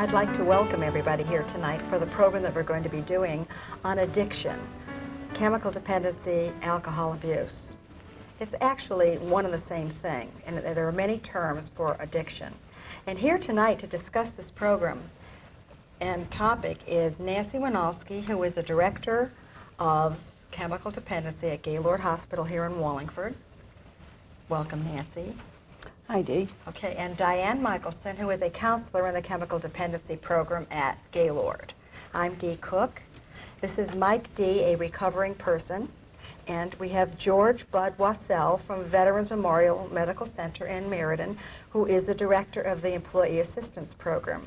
I'd like to welcome everybody here tonight for the program that we're going to be doing on addiction, chemical dependency, alcohol abuse. It's actually one and the same thing, and there are many terms for addiction. And here tonight to discuss this program and topic is Nancy Winalski, who is the Director of Chemical Dependency at Gaylord Hospital here in Wallingford. Welcome, Nancy. Hi, Dee. Okay, and Diane Michelson, who is a counselor in the Chemical Dependency Program at Gaylord. I'm Dee Cook. This is Mike D., a recovering person. And we have George Bud Wassell from Veterans Memorial Medical Center in Meriden, who is the director of the Employee Assistance Program.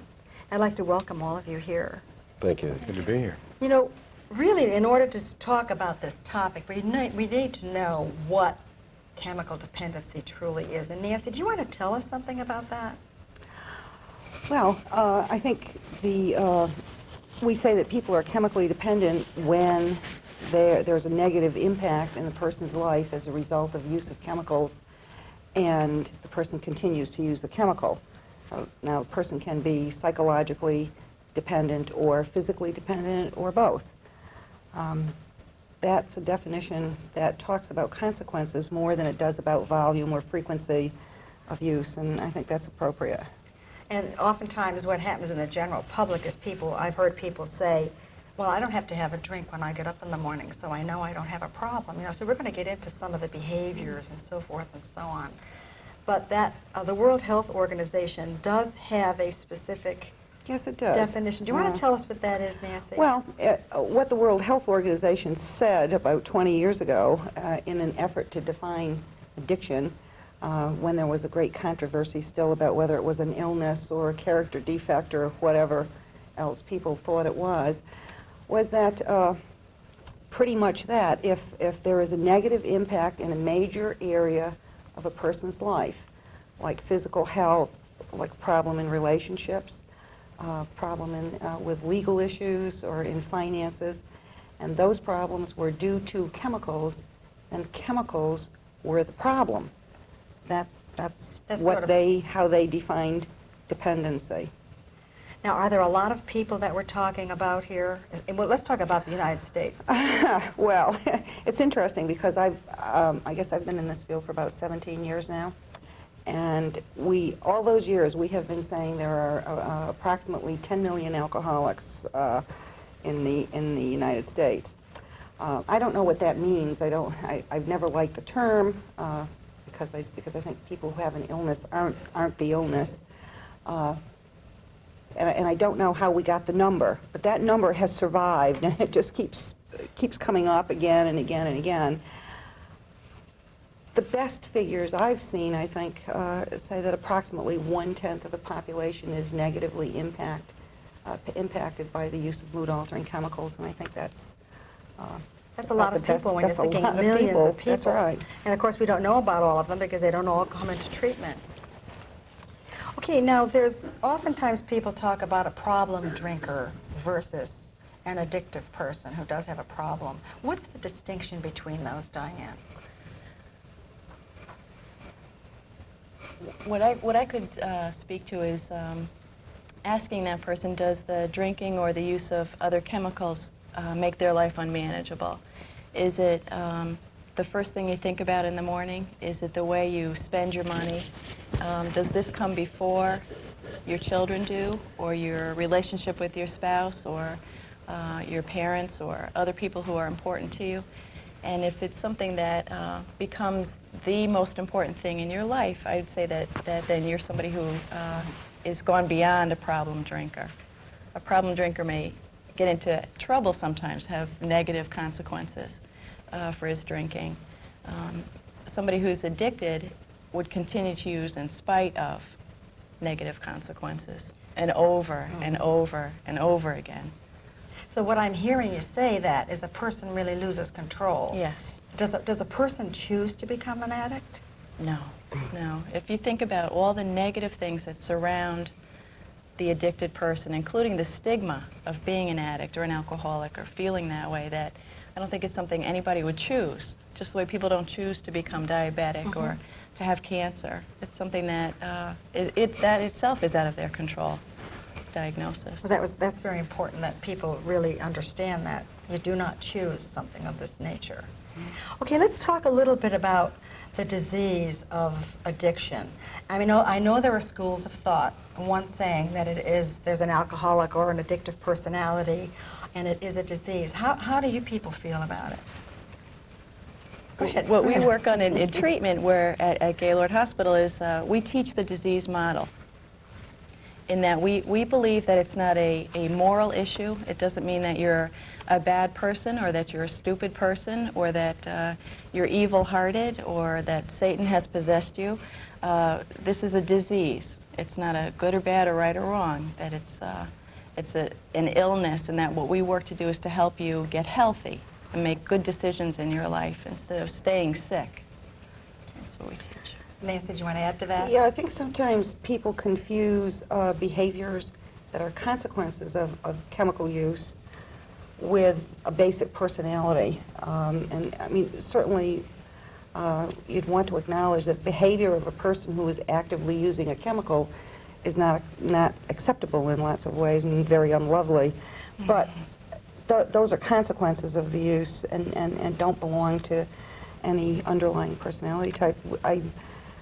I'd like to welcome all of you here. Thank you. Good to be here. You know, really, in order to talk about this topic, we need to know what chemical dependency truly is. And Nancy, do you want to tell us something about that? Well, I think we say that people are chemically dependent when there's a negative impact in the person's life as a result of use of chemicals, and the person continues to use the chemical. Now, a person can be psychologically dependent or physically dependent or both. That's a definition that talks about consequences more than it does about volume or frequency of use, and I think that's appropriate. And oftentimes what happens in the general public is I've heard people say, well, I don't have to have a drink when I get up in the morning, so I know I don't have a problem. You know, so we're going to get into some of the behaviors and so forth and so on. But that the World Health Organization does have a specific Yes, it does. definition. Do you want to tell us what that is, Nancy? Well, what the World Health Organization said about 20 years ago in an effort to define addiction, when there was a great controversy still about whether it was an illness or a character defect or whatever else people thought it was that pretty much that if there is a negative impact in a major area of a person's life, like physical health, like problem in relationships, problem with legal issues or in finances, and those problems were due to chemicals, and chemicals were the problem. That's what how they defined dependency. Now, are there a lot of people that we're talking about here? Well, let's talk about the United States. Well, it's interesting because I guess I've been in this field for about 17 years now. And all those years, we have been saying there are approximately 10 million alcoholics in the United States. I don't know what that means. I've never liked the term because I think people who have an illness aren't the illness. And I don't know how we got the number, but that number has survived, and it just keeps coming up again and again and again. The best figures I've seen, I think, say that approximately 1/10 of the population is negatively impacted by the use of mood-altering chemicals, and I think that's a lot of people when you're thinking millions of people. That's right. And of course, we don't know about all of them because they don't all come into treatment. Okay, now there's oftentimes people talk about a problem drinker versus an addictive person who does have a problem. What's the distinction between those, Diane? What I could speak to is asking that person, does the drinking or the use of other chemicals make their life unmanageable? Is it the first thing you think about in the morning? Is it the way you spend your money? Does this come before your children do, or your relationship with your spouse, or your parents, or other people who are important to you? And if it's something that becomes the most important thing in your life, I'd say that then you're somebody who is gone beyond a problem drinker. A problem drinker may get into trouble sometimes, have negative consequences for his drinking. Somebody who's addicted would continue to use in spite of negative consequences, and over and over and over again. So what I'm hearing you say that is a person really loses control. Yes. Does a person choose to become an addict? No, no. If you think about all the negative things that surround the addicted person, including the stigma of being an addict or an alcoholic or feeling that way, that I don't think it's something anybody would choose. Just the way people don't choose to become diabetic or to have cancer. It's something that that itself is out of their control. diagnosis. Well, that's very important that people really understand that you do not choose something of this nature. Okay, let's talk a little bit about the disease of addiction. I know there are schools of thought, one saying that there's an alcoholic or an addictive personality, and it is a disease. How do you people feel about it? Go ahead. What we work on in treatment at Gaylord Hospital is we teach the disease model, in that we believe that it's not a moral issue. It doesn't mean that you're a bad person or that you're a stupid person or that you're evil-hearted or that Satan has possessed you. This is a disease. It's not a good or bad or right or wrong, that it's an illness, and that what we work to do is to help you get healthy and make good decisions in your life instead of staying sick. That's what we teach. Nancy, do you want to add to that? Yeah, I think sometimes people confuse behaviors that are consequences of chemical use with a basic personality. And I mean, certainly you'd want to acknowledge that behavior of a person who is actively using a chemical is not acceptable in lots of ways and very unlovely. But those are consequences of the use and don't belong to any underlying personality type.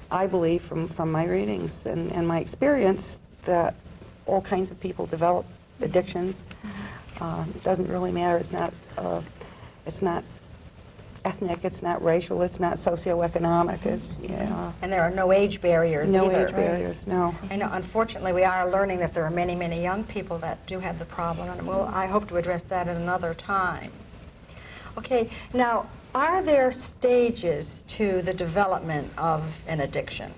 I believe from my readings and my experience that all kinds of people develop addictions. It doesn't really matter. It's not ethnic. It's not racial. It's not socioeconomic. It's And there are no age barriers no either, age barriers. No. I know, unfortunately, we are learning that there are many, many young people that do have the problem, and I hope to address that at another time. Okay, now, are there stages to the development of an addiction?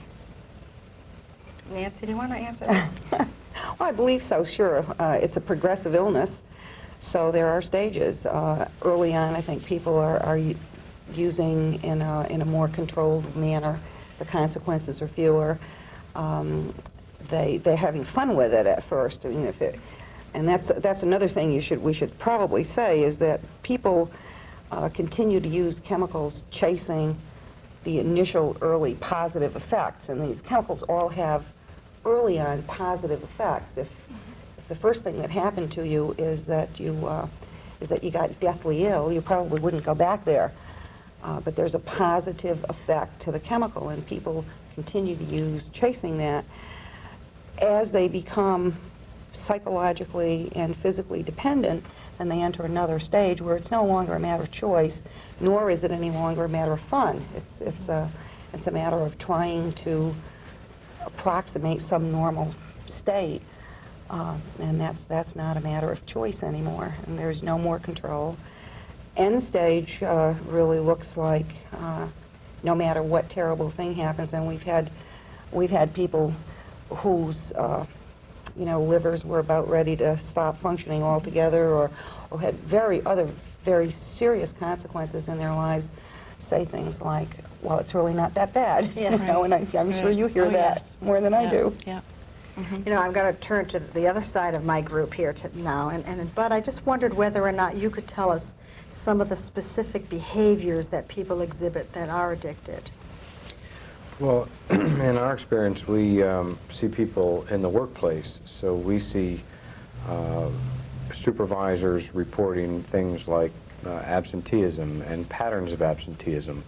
Nancy, do you want to answer that? Well, I believe so, sure. It's a progressive illness, so there are stages. Early on, I think people are using in a more controlled manner. The consequences are fewer. They're having fun with it at first. I mean, and that's another thing we should probably say is that people continue to use chemicals chasing the initial early positive effects, and these chemicals all have early on positive effects. If the first thing that happened to you is that you got deathly ill, you probably wouldn't go back there. But there's a positive effect to the chemical, and people continue to use chasing that. As they become psychologically and physically dependent, then they enter another stage where it's no longer a matter of choice, nor is it any longer a matter of fun. It's a matter of trying to approximate some normal state, and that's not a matter of choice anymore, and there's no more control. End stage really looks like no matter what terrible thing happens, and we've had people whose livers were about ready to stop functioning altogether, or had very serious consequences in their lives, say things like, well, it's really not that bad. Yeah. And I'm sure you hear that Yes. more than I Yeah. do. Yeah. I'm going to turn to the other side of my group here now, but I just wondered whether or not you could tell us some of the specific behaviors that people exhibit that are addicted. Well, in our experience, we see people in the workplace. So we see supervisors reporting things like absenteeism and patterns of absenteeism,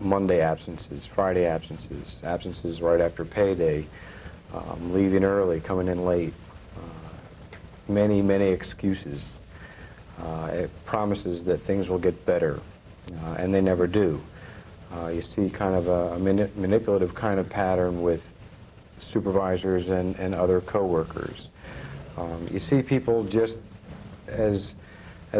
Monday absences, Friday absences, absences right after payday, leaving early, coming in late, many, many excuses. It promises that things will get better, and they never do. You see kind of a manipulative kind of pattern with supervisors and other coworkers. You see people just, as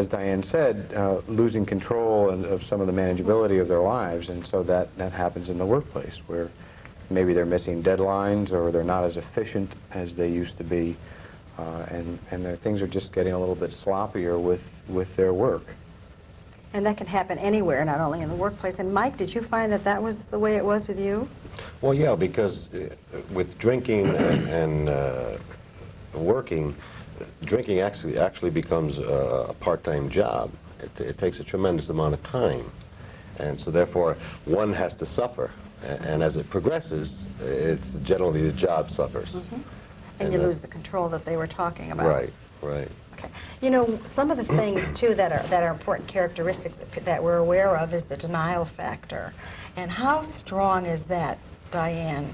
Diane said, losing control of some of the manageability of their lives, and so that happens in the workplace, where maybe they're missing deadlines or they're not as efficient as they used to be, and things are just getting a little bit sloppier with their work. And that can happen anywhere, not only in the workplace. And Mike, did you find that was the way it was with you? Well, yeah, because with drinking and working, drinking actually becomes a part-time job. It takes a tremendous amount of time, and so therefore one has to suffer. And as it progresses, it's generally the job suffers. Mm-hmm. And you lose the that's- control that they were talking about. Right, right. Okay. You know, some of the things, too, that are important characteristics that we're aware of is the denial factor. And how strong is that, Diane?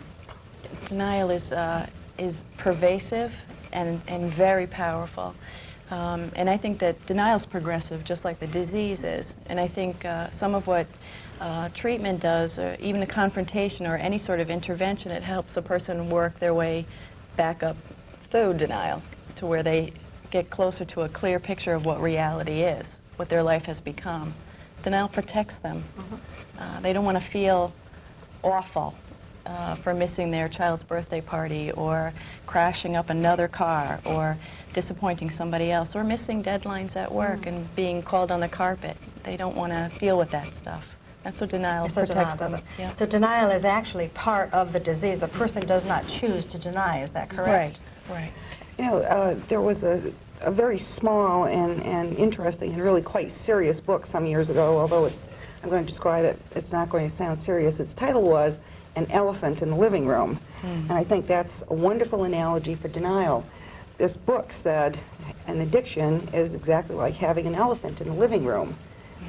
Denial is pervasive and very powerful. And I think that denial is progressive, just like the disease is. And I think some of what treatment does, or even a confrontation or any sort of intervention, it helps a person work their way back up through denial to where they get closer to a clear picture of what reality is, what their life has become. Denial protects them. They don't want to feel awful for missing their child's birthday party, or crashing up another car, or disappointing somebody else, or missing deadlines at work and being called on the carpet. They don't want to deal with that stuff. That's what denial So protects denial them. doesn't. Yeah. So denial is actually part of the disease. The person does not choose to deny. Is that correct? Right. You know, there was a very small and interesting and really quite serious book some years ago, although I'm going to describe it, it's not going to sound serious. Its title was An Elephant in the Living Room. And I think that's a wonderful analogy for denial. This book said an addiction is exactly like having an elephant in the living room.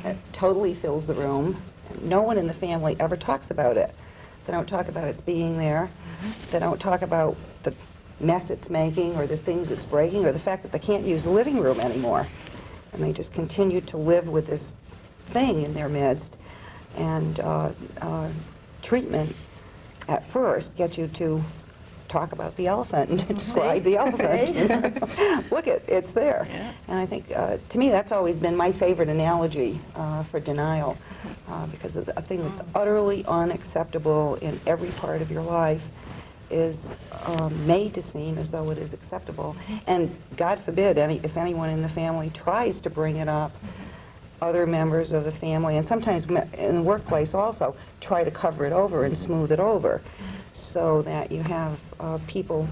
It totally fills the room. No one in the family ever talks about it. They don't talk about its being there. They don't talk about the mess it's making, or the things it's breaking, or the fact that they can't use the living room anymore. And they just continue to live with this thing in their midst. And treatment at first gets you to talk about the elephant and to describe the elephant. Look, it's there. Yeah. And I think, to me, that's always been my favorite analogy for denial, because a thing that's utterly unacceptable in every part of your life is made to seem as though it is acceptable. And God forbid, if anyone in the family tries to bring it up, other members of the family, and sometimes in the workplace also, try to cover it over and smooth it over, so that you have people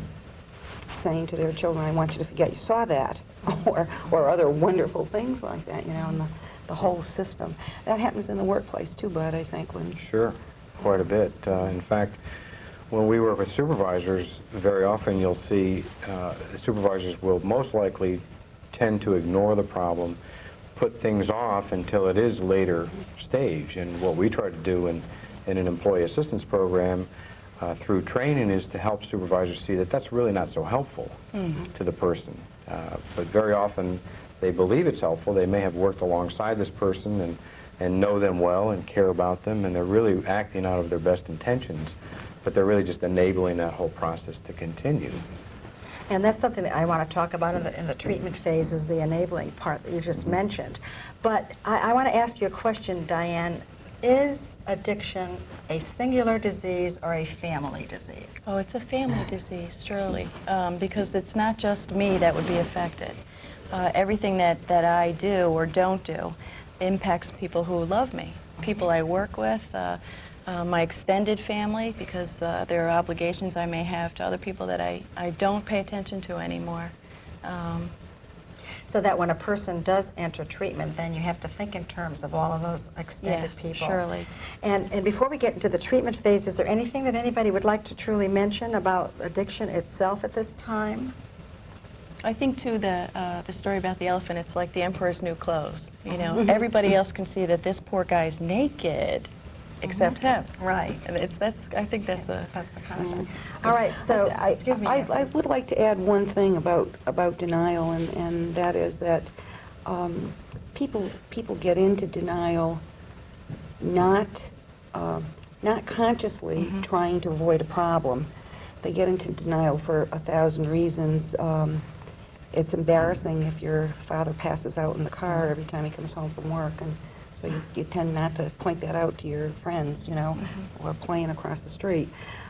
saying to their children, I want you to forget you saw that, or other wonderful things like that, you know, in the whole system. That happens in the workplace too, Bud, I think, when... Sure, quite a bit. In fact, when we work with supervisors, very often you'll see the supervisors will most likely tend to ignore the problem, put things off until it is later stage. And what we try to do in an employee assistance program through training is to help supervisors see that that's really not so helpful to the person. But very often they believe it's helpful. They may have worked alongside this person and know them well and care about them, and they're really acting out of their best intentions, but they're really just enabling that whole process to continue. And that's something that I want to talk about in the treatment phase, is the enabling part that you just mentioned. But I want to ask you a question, Diane. Is addiction a singular disease or a family disease? Oh, it's a family disease, surely, because it's not just me that would be affected. Everything that I do or don't do impacts people who love me, people I work with, my extended family, because there are obligations I may have to other people that I don't pay attention to anymore. So that when a person does enter treatment, then you have to think in terms of all of those extended Yes, people. surely. And before we get into the treatment phase, is there anything that anybody would like to truly mention about addiction itself at this time? I think, too, the story about the elephant, it's like the emperor's new clothes. You know, everybody else can see that this poor guy's naked, except him. Right. And I think that's a... That's the kind of thing. All right, so, excuse me, I Nancy. would like to add one thing about denial, and that is that people get into denial not consciously trying to avoid a problem. They get into denial for 1,000 reasons. It's embarrassing if your father passes out in the car every time he comes home from work, and so you tend not to point that out to your friends, you know, or playing across the street.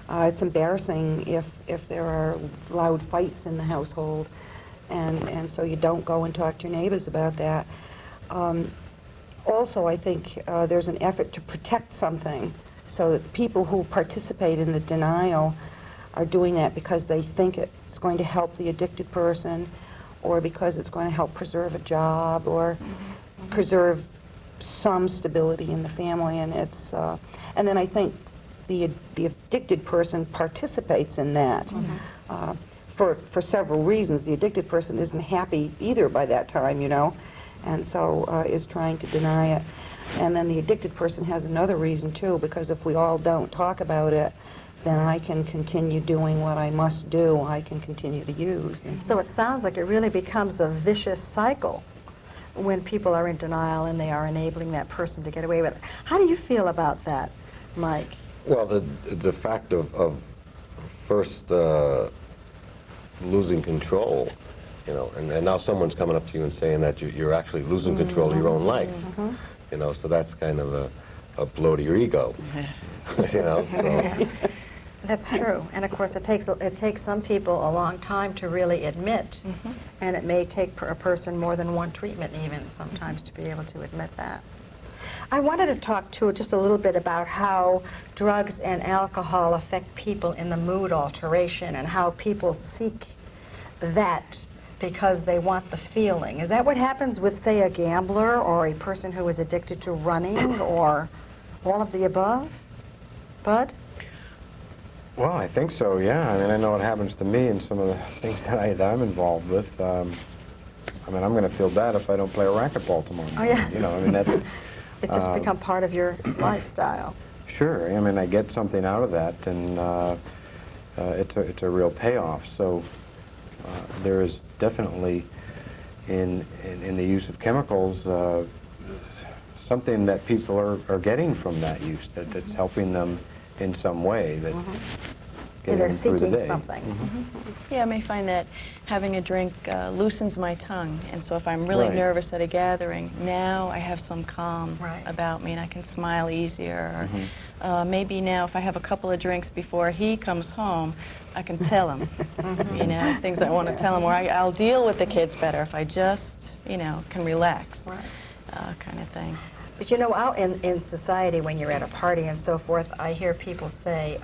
It's embarrassing if there are loud fights in the household, and so you don't go and talk to your neighbors about that. Also, I think there's an effort to protect something, so that the people who participate in the denial are doing that because they think it's going to help the addicted person, or because it's going to help preserve a job, or preserve some stability in the family. And it's and then I think the addicted person participates in that for several reasons. The addicted person isn't happy either by that time, you know, and so is trying to deny it. And then the addicted person has another reason too, because if we all don't talk about it, then I can continue doing what I must do. I can continue to use. And So it sounds like it really becomes a vicious cycle when people are in denial and they are enabling that person to get away with it. How do you feel about that, Mike? Well, the fact of first losing control, you know, and now someone's coming up to you and saying that you're actually losing control of your own life, you know, so that's kind of a blow to your ego, you know, so. That's true. And of course, it takes some people a long time to really admit, and it may take a person more than one treatment even sometimes to be able to admit that. I wanted to talk too just a little bit about how drugs and alcohol affect people in the mood alteration and how people seek that because they want the feeling. Is that what happens with, say, a gambler or a person who is addicted to running or all of the above? Bud? Well, I think so, yeah. I mean, I know what happens to me and some of the things that I'm involved with. I mean, I'm going to feel bad if I don't play a racquetball tomorrow morning. Oh, yeah. You know, I mean, that's... It's just become part of your lifestyle. Sure. I mean, I get something out of that, and it's a real payoff. So there is definitely, in the use of chemicals, something that people are getting from that use, that's helping them in some way, that And they're them through the seeking day. something. Yeah, I may find that having a drink loosens my tongue, and so if I'm really Right. nervous at a gathering, now I have some calm Right. about me and I can smile easier. Or, maybe now if I have a couple of drinks before he comes home, I can tell him, you know, things I want to tell him, or I'll deal with the kids better if I just, you know, can relax, Right. kind of thing. But you know, out in society, when you're at a party and so forth, I hear people say,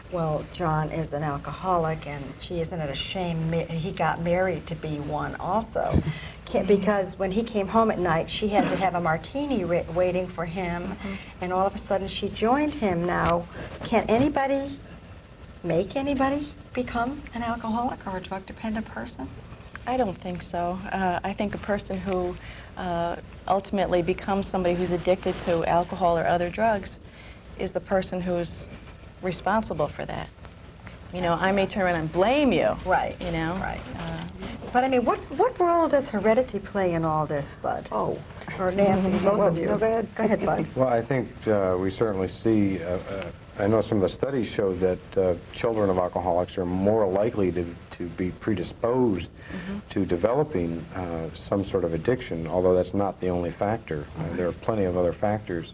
well, John is an alcoholic, and gee, isn't it a shame he got married to be one also? Because when he came home at night, she had to have a martini waiting for him, and all of a sudden she joined him. Now, can anybody make anybody become an alcoholic or a drug-dependent person? I don't think so. I think a person who ultimately becomes somebody who's addicted to alcohol or other drugs is the person who's responsible for that. You know, I may turn around and blame you. Right. You know? Right. But I mean, what role does heredity play in all this, Bud? oh, Or Nancy, both Well, of you. no, go ahead. Go ahead, Bud. Well, I think we certainly see, I know some of the studies show that children of alcoholics are more likely to be predisposed to developing some sort of addiction, although that's not the only factor. There are plenty of other factors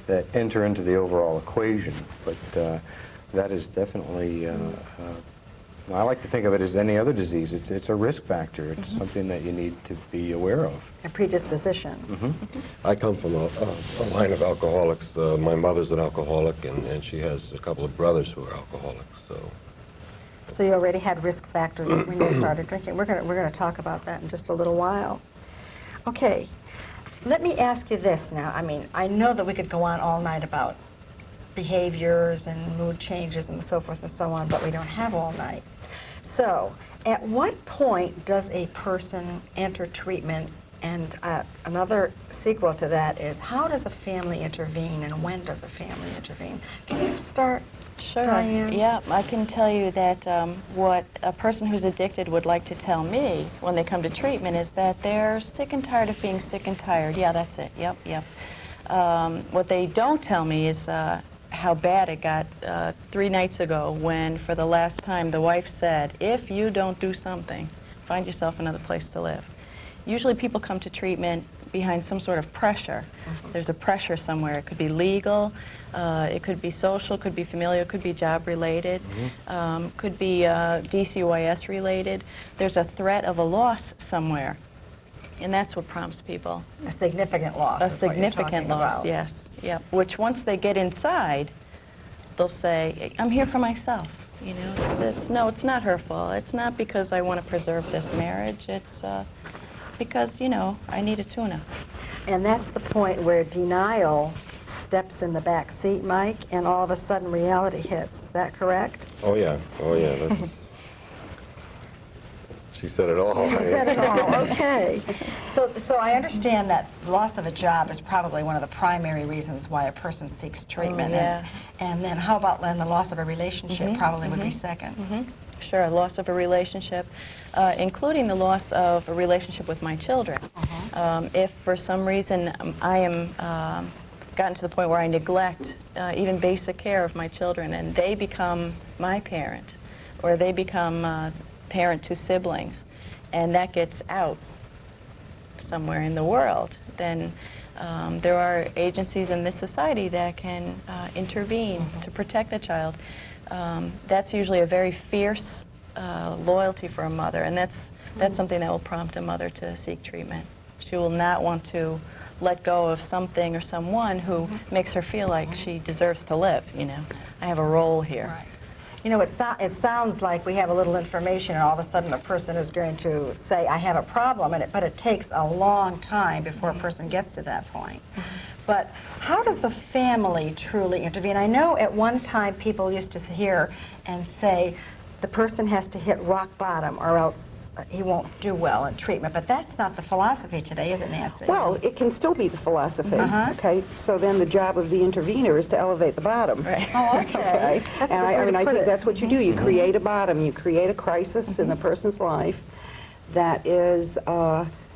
that enter into the overall equation, but that is definitely, I like to think of it as any other disease. It's a risk factor. It's something that you need to be aware of. A predisposition. I come from a line of alcoholics. My mother's an alcoholic, and she has a couple of brothers who are alcoholics. So you already had risk factors when you started drinking. We're going to talk about that in just a little while. Okay, let me ask you this now. I mean, I know that we could go on all night about behaviors and mood changes and so forth and so on, but we don't have all night. So, at what point does a person enter treatment? And another sequel to that is, how does a family intervene, and when does a family intervene? Can you start, Sure. Diane? Yeah, I can tell you that what a person who's addicted would like to tell me when they come to treatment is that they're sick and tired of being sick and tired. Yeah, that's it. Yep, yep. What they don't tell me is how bad it got 3 nights ago when, for the last time, the wife said, if you don't do something, find yourself another place to live. Usually people come to treatment behind some sort of pressure. There's a pressure somewhere. It could be legal, it could be social, could be familial, could be job-related, could be DCYS-related. There's a threat of a loss somewhere, and that's what prompts people. A significant loss. A is what you're significant talking loss, about. yes. Yep. Which once they get inside, they'll say, I'm here for myself. You know, no, it's not her fault. It's not because I want to preserve this marriage. It's because, you know, I need a tuna. And that's the point where denial steps in the back seat, Mike, and all of a sudden reality hits. Is that correct? Oh yeah, that's She said it all. You said it all, okay. So I understand that loss of a job is probably one of the primary reasons why a person seeks treatment. yeah. And then how about then the loss of a relationship probably would be second. Sure, loss of a relationship, including the loss of a relationship with my children. If for some reason I am gotten to the point where I neglect even basic care of my children and they become my parent or they become parent to siblings and that gets out somewhere in the world, then there are agencies in this society that can intervene to protect the child. That's usually a very fierce loyalty for a mother, and that's something that will prompt a mother to seek treatment. She will not want to let go of something or someone who makes her feel like she deserves to live, you know. I have a role here. Right. You know, it sounds like we have a little information and all of a sudden a person is going to say, I have a problem, but it takes a long time before a person gets to that point. But how does a family truly intervene? I know at one time people used to hear and say the person has to hit rock bottom or else he won't do well in treatment, but that's not the philosophy today, is it, Nancy? Well, it can still be the philosophy, okay? So then the job of the intervener is to elevate the bottom. Right. Oh, okay. That's a And good way I to mean, I put think it. that's what you do. You create a bottom. You create a crisis in the person's life that is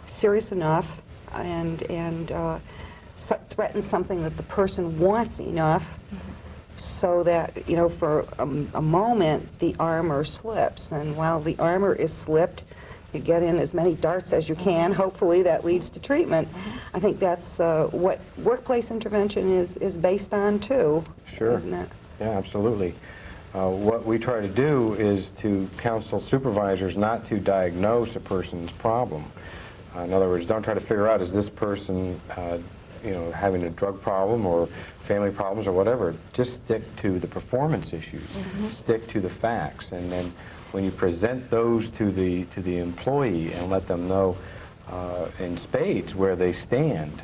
serious enough and threatens something that the person wants enough so that, you know, for a moment the armor slips. And while the armor is slipped, you get in as many darts as you can. Hopefully that leads to treatment. I think that's what workplace intervention is based on too, Sure. isn't it? Yeah, absolutely. What we try to do is to counsel supervisors not to diagnose a person's problem. In other words, don't try to figure out, is this person you know, having a drug problem or family problems or whatever. Just stick to the performance issues. Stick to the facts. And then when you present those to the employee and let them know in spades where they stand,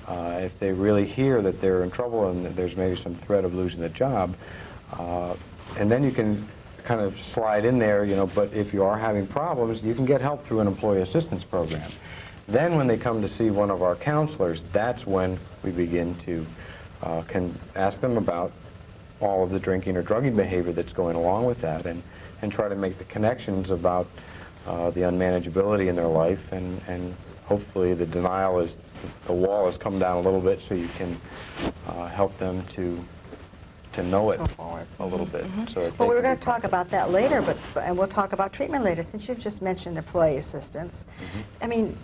if they really hear that they're in trouble and that there's maybe some threat of losing the job, and then you can kind of slide in there, you know, but if you are having problems, you can get help through an employee assistance program. Then when they come to see one of our counselors, that's when we begin to can ask them about all of the drinking or drugging behavior that's going along with that and try to make the connections about the unmanageability in their life and hopefully the denial is, the wall has come down a little bit so you can help them to know it a little bit. So that Well, they we're can going be to talk about that later, and we'll talk about treatment later. Since you've just mentioned employee assistance, I mean,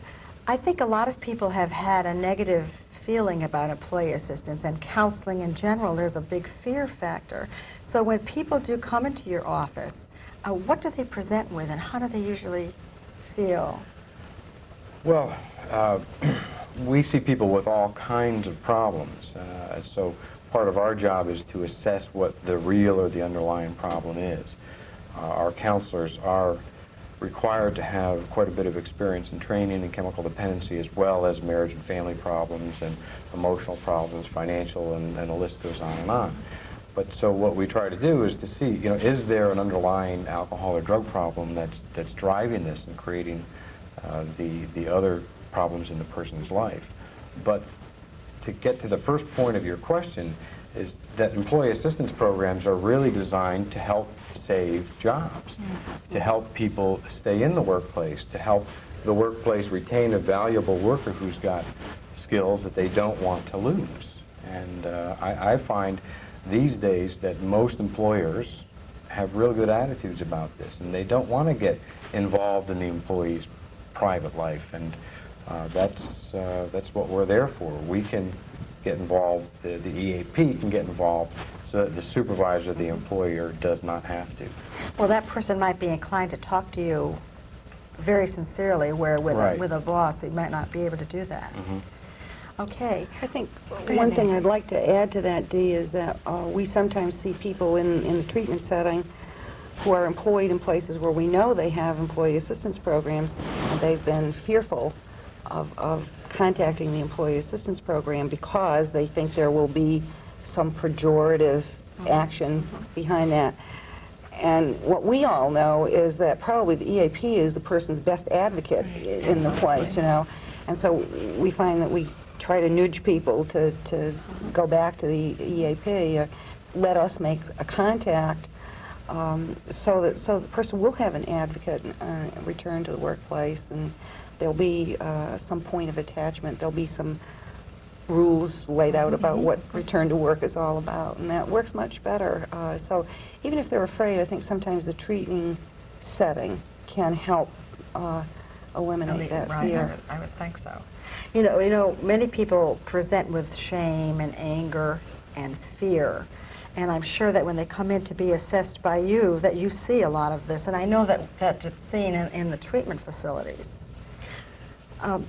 I think a lot of people have had a negative feeling about employee assistance and counseling in general. There's a big fear factor. So when people do come into your office, what do they present with and how do they usually feel? Well, we see people with all kinds of problems. So part of our job is to assess what the real or the underlying problem is. Our counselors are required to have quite a bit of experience in training in chemical dependency as well as marriage and family problems and emotional problems, financial, and the list goes on and on. But so what we try to do is to see, you know, is there an underlying alcohol or drug problem that's driving this and creating the other problems in the person's life. But to get to the first point of your question is that employee assistance programs are really designed to help save jobs, to help people stay in the workplace, to help the workplace retain a valuable worker who's got skills that they don't want to lose. And I find these days that most employers have real good attitudes about this, and they don't want to get involved in the employee's private life, and that's what we're there for. We can get involved, the EAP can get involved, so that the supervisor, the employer, does not have to. Well, that person might be inclined to talk to you very sincerely, where Right. with a boss, he might not be able to do that. Okay. I think ahead, one thing Nancy. I'd like to add to that, Dee, is that we sometimes see people in the treatment setting who are employed in places where we know they have employee assistance programs, and they've been fearful of contacting the employee assistance program because they think there will be some pejorative action behind that. And what we all know is that probably the EAP is the person's best advocate in the place, you know. And so we find that we try to nudge people to go back to the EAP, let us make a contact, so the person will have an advocate and return to the workplace, and there'll be some point of attachment. There'll be some rules laid out about what return to work is all about, and that works much better. So even if they're afraid, I think sometimes the treating setting can help eliminate that Right, fear. I would think so. You know, many people present with shame and anger and fear, and I'm sure that when they come in to be assessed by you, that you see a lot of this, and I know that it's seen in the treatment facilities.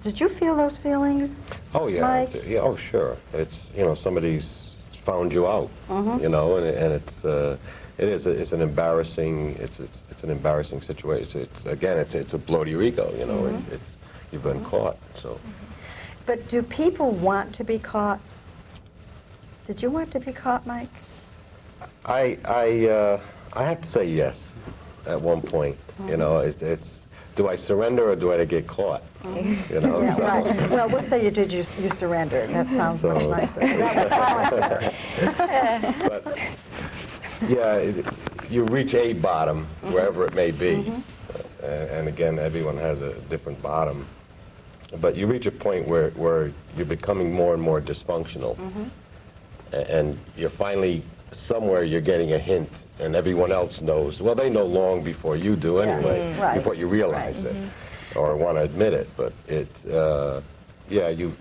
Did you feel those feelings? Oh, yeah. Mike? Yeah, oh, sure. It's, you know, somebody's found you out, you know, and it's it's an embarrassing, it's an embarrassing situation. It's a blow to your ego, you know, it's you've been caught, so. But do people want to be caught? Did you want to be caught, Mike? I have to say yes at one point, you know, it's do I surrender or do I get caught? You know, Yeah, so- right. Well, we'll say you surrendered. That sounds much So- nicer. That was voluntary. But, yeah, you reach a bottom, wherever it may be. And again, everyone has a different bottom. But you reach a point where you're becoming more and more dysfunctional. And you're finally, somewhere you're getting a hint, and everyone else knows. Well, they know long before you do anyway, Right. before you realize it or want to admit it. But it's, yeah, you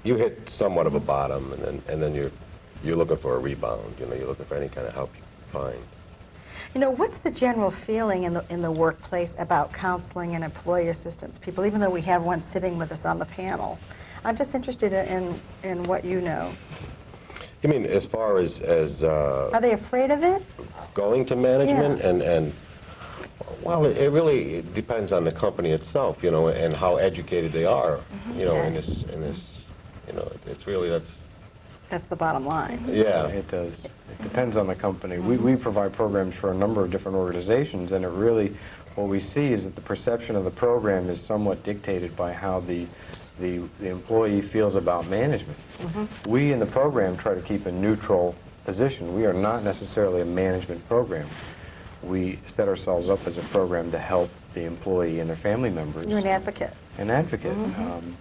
hit somewhat of a bottom, and then you're looking for a rebound. You know, you're looking for any kind of help you can find. You know, what's the general feeling in the workplace about counseling and employee assistance people, even though we have one sitting with us on the panel? I'm just interested in what you know. You mean as far as Are they afraid of it? going to management Yeah. and well, it really depends on the company itself, you know, and how educated they are, you know, in Okay. this, you know, it's really That's the bottom line. yeah. It does. It depends on the company. We provide programs for a number of different organizations, and it really, what we see is that the perception of the program is somewhat dictated by how the employee feels about management. We in the program try to keep a neutral position. We are not necessarily a management program. We set ourselves up as a program to help the employee and their family members. You're an advocate. An advocate.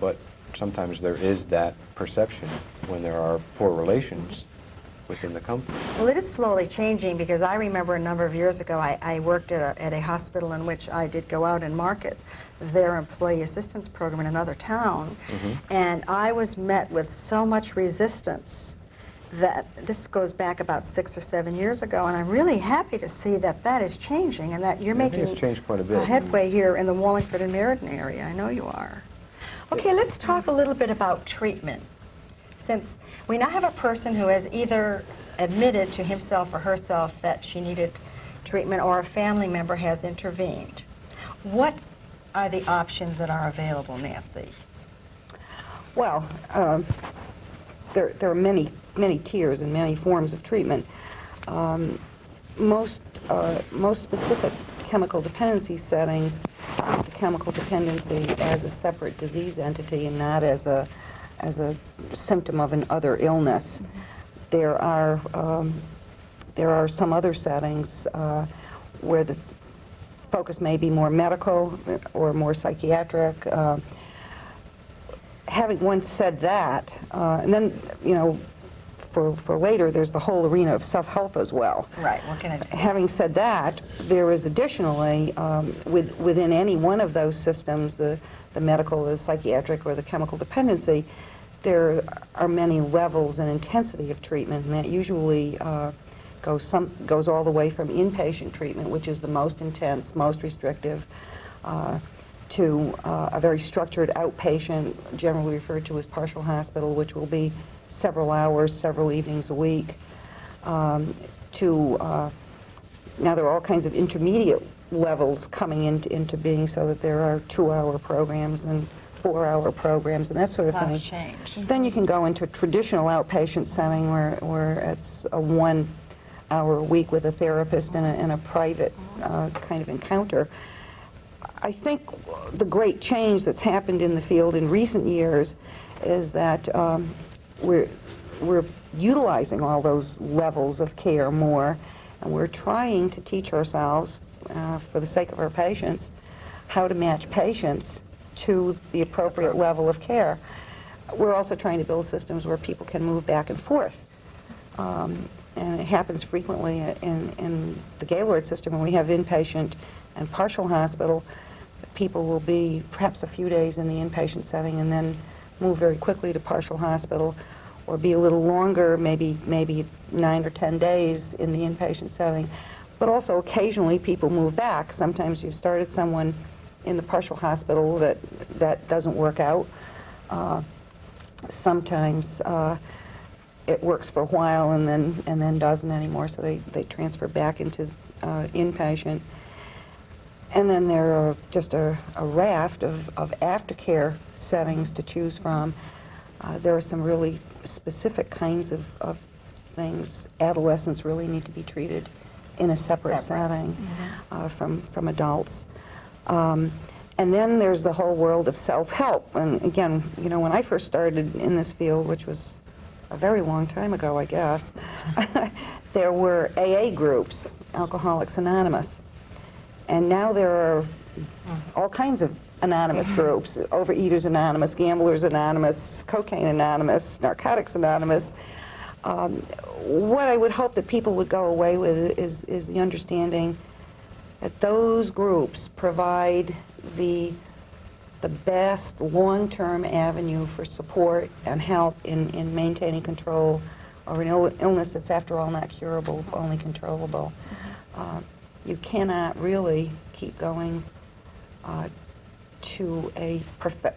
But sometimes there is that perception when there are poor relations within the company. Well, it is slowly changing, because I remember a number of years ago, I worked at a hospital in which I did go out and market their employee assistance program in another town, and I was met with so much resistance that this goes back about 6 or 7 years ago, and I'm really happy to see that that is changing and that you're I think making it's changed quite a bit. headway here in the Wallingford and Meriden area. I know you are. Okay, let's talk a little bit about treatment. Since we now have a person who has either admitted to himself or herself that she needed treatment, or a family member has intervened, what are the options that are available, Nancy? Well, there are many tiers and many forms of treatment. Most specific chemical dependency settings treat the chemical dependency as a separate disease entity and not as a symptom of an other illness. There are some other settings where the focus may be more medical or more psychiatric. Having once said that, and then, you know, for later, there's the whole arena of self-help as well. Right, we're going to... Having said that, there is additionally, within any one of those systems, the medical, the psychiatric, or the chemical dependency, there are many levels and intensity of treatment, and that usually goes all the way from inpatient treatment, which is the most intense, most restrictive, to a very structured outpatient, generally referred to as partial hospital, which will be several hours, several evenings a week, to now there are all kinds of intermediate levels coming into being, so that there are 2-hour programs and 4-hour programs and that sort of A lot thing. of change. Then you can go into a traditional outpatient setting where it's a hour a week with a therapist in a private kind of encounter. I think the great change that's happened in the field in recent years is that we're utilizing all those levels of care more, and we're trying to teach ourselves, for the sake of our patients, how to match patients to the appropriate level of care. We're also trying to build systems where people can move back and forth. And it happens frequently in the Gaylord system when we have inpatient and partial hospital. People will be perhaps a few days in the inpatient setting and then move very quickly to partial hospital, or be a little longer, maybe 9 or 10 days in the inpatient setting. But also occasionally people move back. Sometimes you've started someone in the partial hospital that doesn't work out. Sometimes it works for a while and then doesn't anymore, so they transfer back into inpatient. And then there are just a raft of aftercare settings to choose from. There are some really specific kinds of things. Adolescents really need to be treated in a separate setting from adults. And then there's the whole world of self-help. And again, you know, when I first started in this field, which was a very long time ago, I guess, there were AA groups, Alcoholics Anonymous. And now there are all kinds of anonymous groups, Overeaters Anonymous, Gamblers Anonymous, Cocaine Anonymous, Narcotics Anonymous. What I would hope that people would go away with is the understanding that those groups provide the best long-term avenue for support and help in maintaining control over an illness that's, after all, not curable, only controllable. You cannot really keep going to a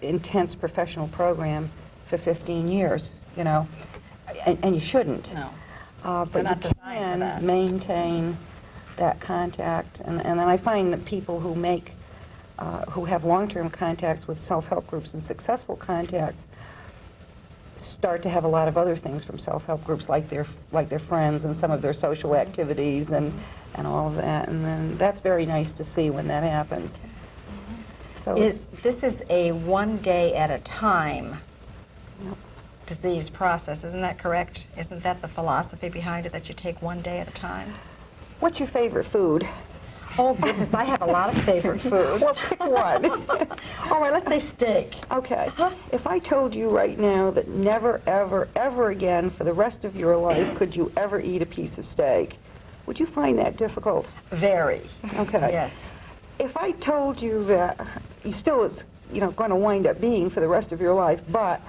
intense professional program for 15 years, you know, and you shouldn't. No. But you can maintain that contact, and then I find that people who have long-term contacts with self-help groups and successful contacts start to have a lot of other things from self-help groups, like their friends and some of their social activities and all of that, and then that's very nice to see when that happens. So This is a one day at a time disease process, isn't that correct? Isn't that the philosophy behind it, that you take one day at a time? what's your favorite food? Oh goodness, I have a lot of favorite foods. Well, pick one. All right, let's say steak. Okay. If I told you right now that never, ever, ever again for the rest of your life could you ever eat a piece of steak, would you find that difficult? Very. Okay. Yes. If I told you that you still is, you know, going to wind up being for the rest of your life, but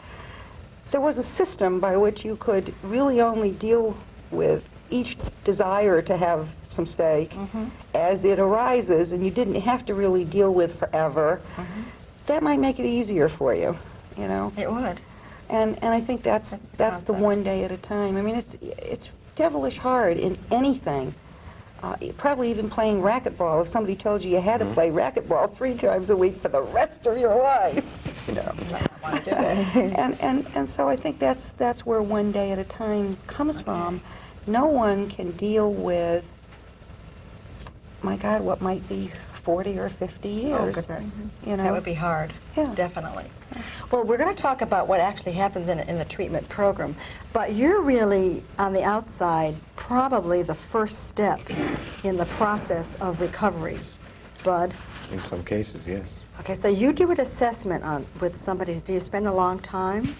there was a system by which you could really only deal with each desire to have some steak as it arises, and you didn't have to really deal with forever, that might make it easier for you, you know? It would. And I think that's the concept. one day at a time. I mean, it's devilish hard in anything. Probably even playing racquetball. If somebody told you you had to play racquetball 3 times a week for the rest of your life, you know. Want to do it. And so I think that's where one day at a time comes from. No one can deal with, my God, what might be 40 or 50 years. Oh goodness, You know? that would be hard. Yeah. Definitely. Well, we're going to talk about what actually happens in the treatment program, but you're really on the outside, probably the first step in the process of recovery, Bud. In some cases, yes. Okay, so you do an assessment with somebody. Do you spend a long time?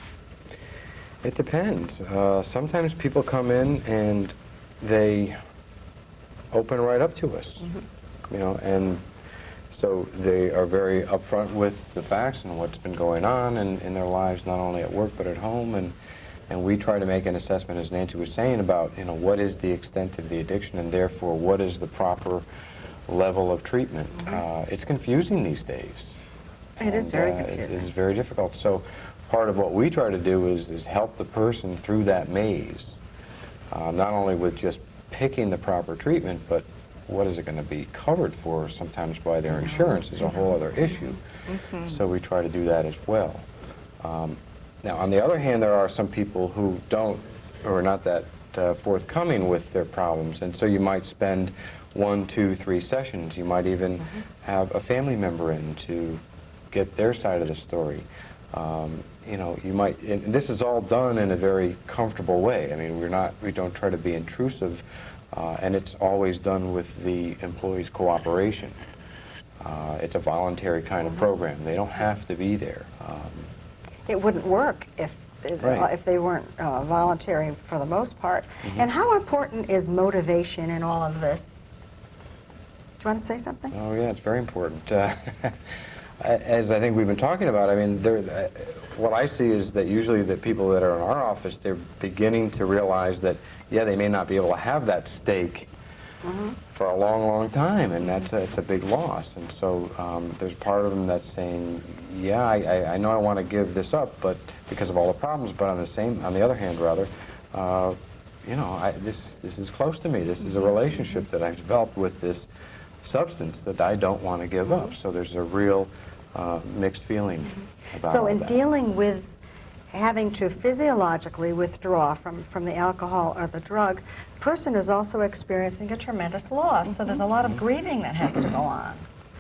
It depends. Sometimes people come in and they open right up to us, you know, and so they are very upfront with the facts and what's been going on in their lives, not only at work but at home, and we try to make an assessment, as Nancy was saying, about, you know, what is the extent of the addiction, and therefore what is the proper level of treatment. It's confusing these days. It is very It confusing. is very difficult. So part of what we try to do is help the person through that maze, not only with just picking the proper treatment, but what is it going to be covered for sometimes by their insurance is a whole other issue. So we try to do that as well. Now, on the other hand, there are some people who don't, or are not that forthcoming with their problems. And so you might spend 1, 2, 3 sessions. You might even have a family member in to get their side of the story. You know, you might, and this is all done in a very comfortable way. I mean, we don't try to be intrusive, and it's always done with the employee's cooperation. It's a voluntary kind of program. They don't have to be there. It wouldn't work if Right. if they weren't voluntary for the most part. And how important is motivation in all of this? Do you want to say something? Oh yeah, it's very important. As I think we've been talking about, I mean, what I see is that usually the people that are in our office, they're beginning to realize that, yeah, they may not be able to have that stake for a long, long time, and it's a big loss. And so there's part of them that's saying, yeah, I know I want to give this up, but because of all the problems. But on the other hand, rather, you know, this is close to me. This is a relationship that I've developed with this substance that I don't want to give up. So there's a real mixed feeling about So all in that. dealing with having to physiologically withdraw from the alcohol or the drug, the person is also experiencing a tremendous loss. So there's a lot of grieving that has to go on.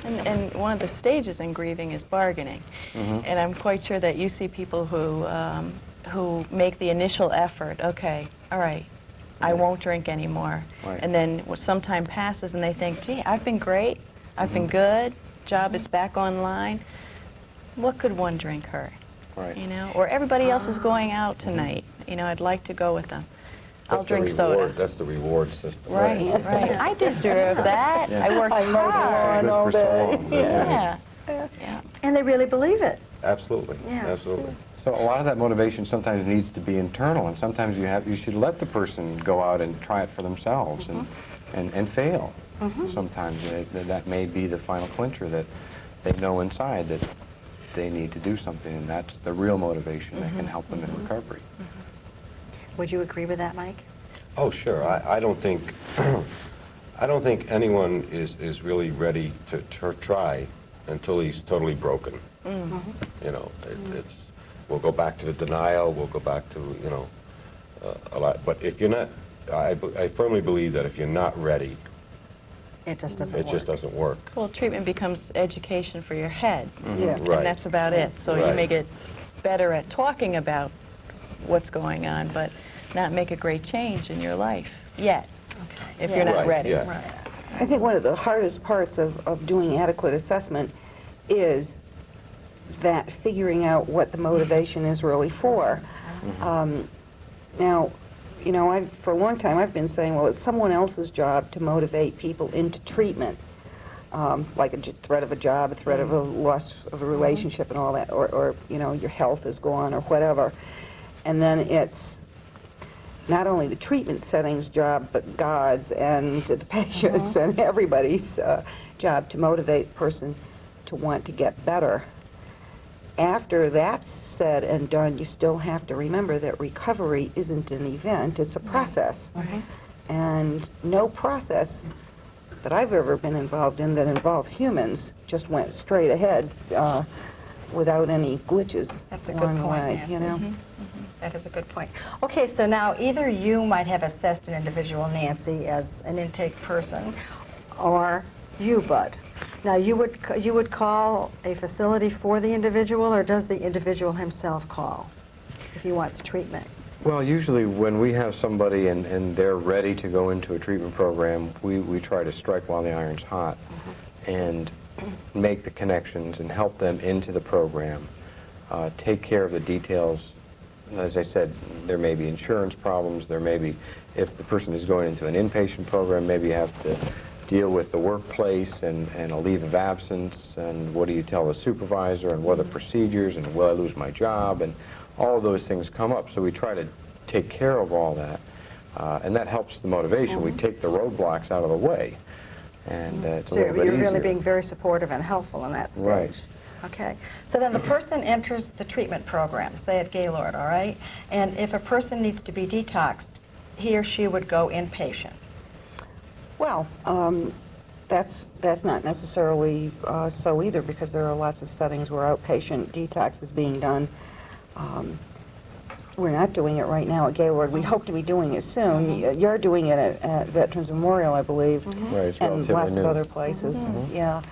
And one of the stages in grieving is bargaining. And I'm quite sure that you see people who make the initial effort, okay, all right, I won't drink anymore. Right. And then some time passes and they think, gee, I've been great, I've been good, job is back online. What could one drink hurt? Right. You know, or everybody else is going out tonight. You know, I'd like to go with them. I'll That's the drink reward- soda. That's the reward system. Right, right. I deserve that. Yeah. I worked I mowed the hard. lawn all Good for so day. long. Yeah. Yeah. And they really believe it. Absolutely, Yeah. absolutely. So a lot of that motivation sometimes needs to be internal, and sometimes you should let the person go out and try it for themselves and fail. Sometimes that may be the final clincher, that they know inside that they need to do something, and that's the real motivation that can help them in recovery. Would you agree with that, Mike? Oh, sure. I don't think I don't think anyone is really ready to try until he's totally broken. You know, it's we'll go back to the denial. We'll go back to, you know, a lot. But if you're not, I firmly believe that if you're not ready, It just doesn't work. it just doesn't work. Well, treatment becomes education for your head. Yeah. Right. And that's about it. So you Right. may get better at talking about what's going on, but not make a great change in your life yet, if you're not Right, ready. yeah. Right. I think one of the hardest parts of doing adequate assessment is that figuring out what the motivation is really for. Now, you know, for a long time I've been saying, well, it's someone else's job to motivate people into treatment, like a threat of a job, a threat of a loss of a relationship and all that, or you know, your health is gone or whatever. And then it's not only the treatment setting's job, but God's and the patient's and everybody's job to motivate the person to want to get better. After that's said and done, you still have to remember that recovery isn't an event, it's a process. And no process that I've ever been involved in that involved humans just went straight ahead without any glitches That's a good along the point, way, Nancy. you know? That is a good point. Okay, so now either you might have assessed an individual, Nancy, as an intake person, or you, Bud. Now, you would call a facility for the individual, or does the individual himself call if he wants treatment? Well, usually when we have somebody and they're ready to go into a treatment program, we try to strike while the iron's hot and make the connections and help them into the program, take care of the details. As I said, there may be insurance problems, there may be, if the person is going into an inpatient program, maybe you have to deal with the workplace and a leave of absence, and what do you tell the supervisor, and what are the procedures, and will I lose my job, and all of those things come up. So we try to take care of all that, and that helps the motivation. We take the roadblocks out of the way, and it's a So little bit you're easier. really being very supportive and helpful in that stage. Right. Okay. So then the person enters the treatment program, say at Gaylord, all right? And if a person needs to be detoxed, he or she would go inpatient. Well, that's not necessarily so either, because there are lots of settings where outpatient detox is being done. we're not doing it right now at Gaylord. We hope to be doing it soon. You're doing it at Veterans Memorial, I believe. Right, it's And relatively lots of new. other places, yeah.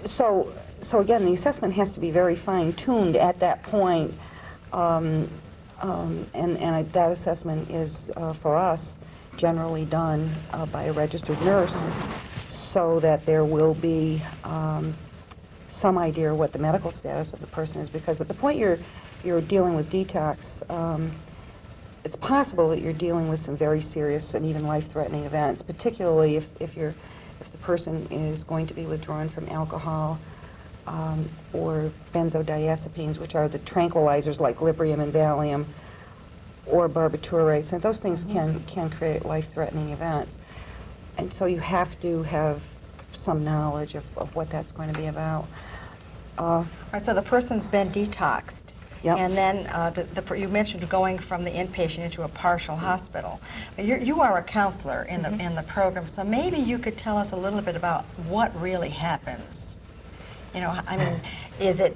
So again, the assessment has to be very fine-tuned at that point, and that assessment is, for us, generally done by a registered nurse, so that there will be some idea what the medical status of the person is, because at the point you're dealing with detox, it's possible that you're dealing with some very serious and even life-threatening events, particularly if the person is going to be withdrawn from alcohol or benzodiazepines, which are the tranquilizers like Librium and Valium, or barbiturates, and those things can create life-threatening events. And so you have to have some knowledge of what that's going to be about. All right, so the person's been detoxed. Yep. And then you mentioned going from the inpatient into a partial hospital. You are a counselor in the program, so maybe you could tell us a little bit about what really happens. You know, I mean, is it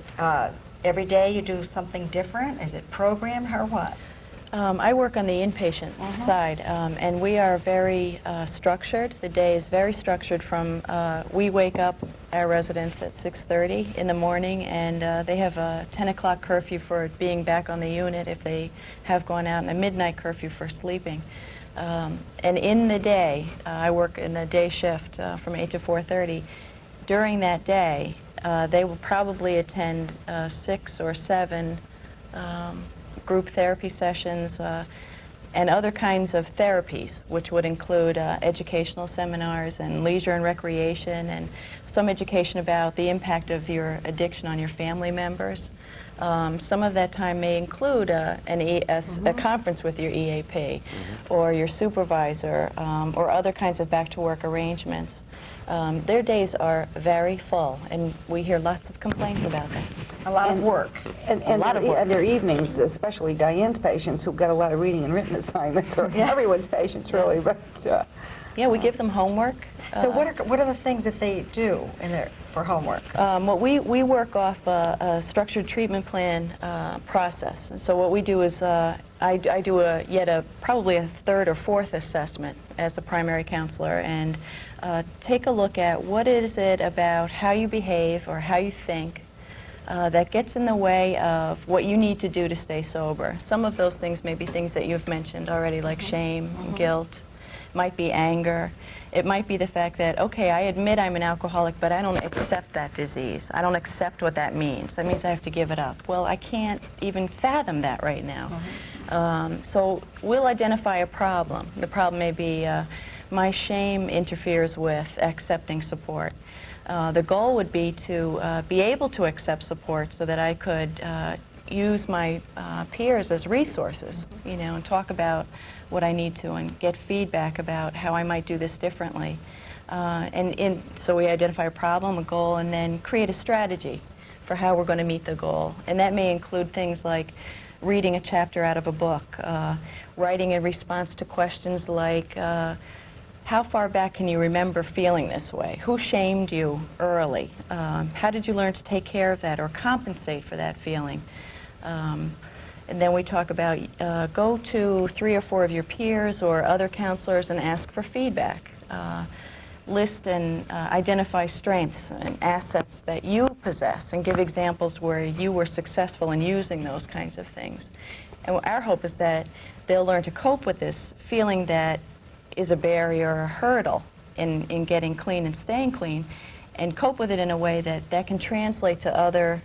every day you do something different? Is it programmed or what? I work on the inpatient side, and we are very structured. The day is very structured from, we wake up our residents at 6:30 in the morning, and they have a 10 o'clock curfew for being back on the unit if they have gone out, and a midnight curfew for sleeping. And in the day, I work in the day shift from 8 to 4:30. During that day, they will probably attend 6 or 7 group therapy sessions and other kinds of therapies, which would include educational seminars and leisure and recreation, and some education about the impact of your addiction on your family members. Some of that time may include a conference with your EAP or your supervisor, or other kinds of back-to-work arrangements. Their days are very full, and we hear lots of complaints about that. A lot of work. And their evenings, especially Diane's patients who've got a lot of reading and written assignments, or everyone's patients really, but... Yeah, we give them homework. So what are the things that they do for homework? Well, we work off a structured treatment plan process. And so what we do is I do probably a third or fourth assessment as the primary counselor, and take a look at what is it about how you behave or how you think that gets in the way of what you need to do to stay sober. Some of those things may be things that you've mentioned already, like shame, guilt. Might be anger. It might be the fact that, okay, I admit I'm an alcoholic, but I don't accept that disease. I don't accept what that means. That means I have to give it up. Well, I can't even fathom that right now. So we'll identify a problem. The problem may be my shame interferes with accepting support. The goal would be to be able to accept support so that I could use my peers as resources, you know, and talk about what I need to and get feedback about how I might do this differently. So we identify a problem, a goal, and then create a strategy for how we're going to meet the goal. And that may include things like reading a chapter out of a book, writing in response to questions like, how far back can you remember feeling this way? Who shamed you early? How did you learn to take care of that or compensate for that feeling? And then we talk about go to 3 or 4 of your peers or other counselors and ask for feedback. List and identify strengths and assets that you possess and give examples where you were successful in using those kinds of things. And our hope is that they'll learn to cope with this feeling that is a barrier or a hurdle in getting clean and staying clean, and cope with it in a way that can translate to other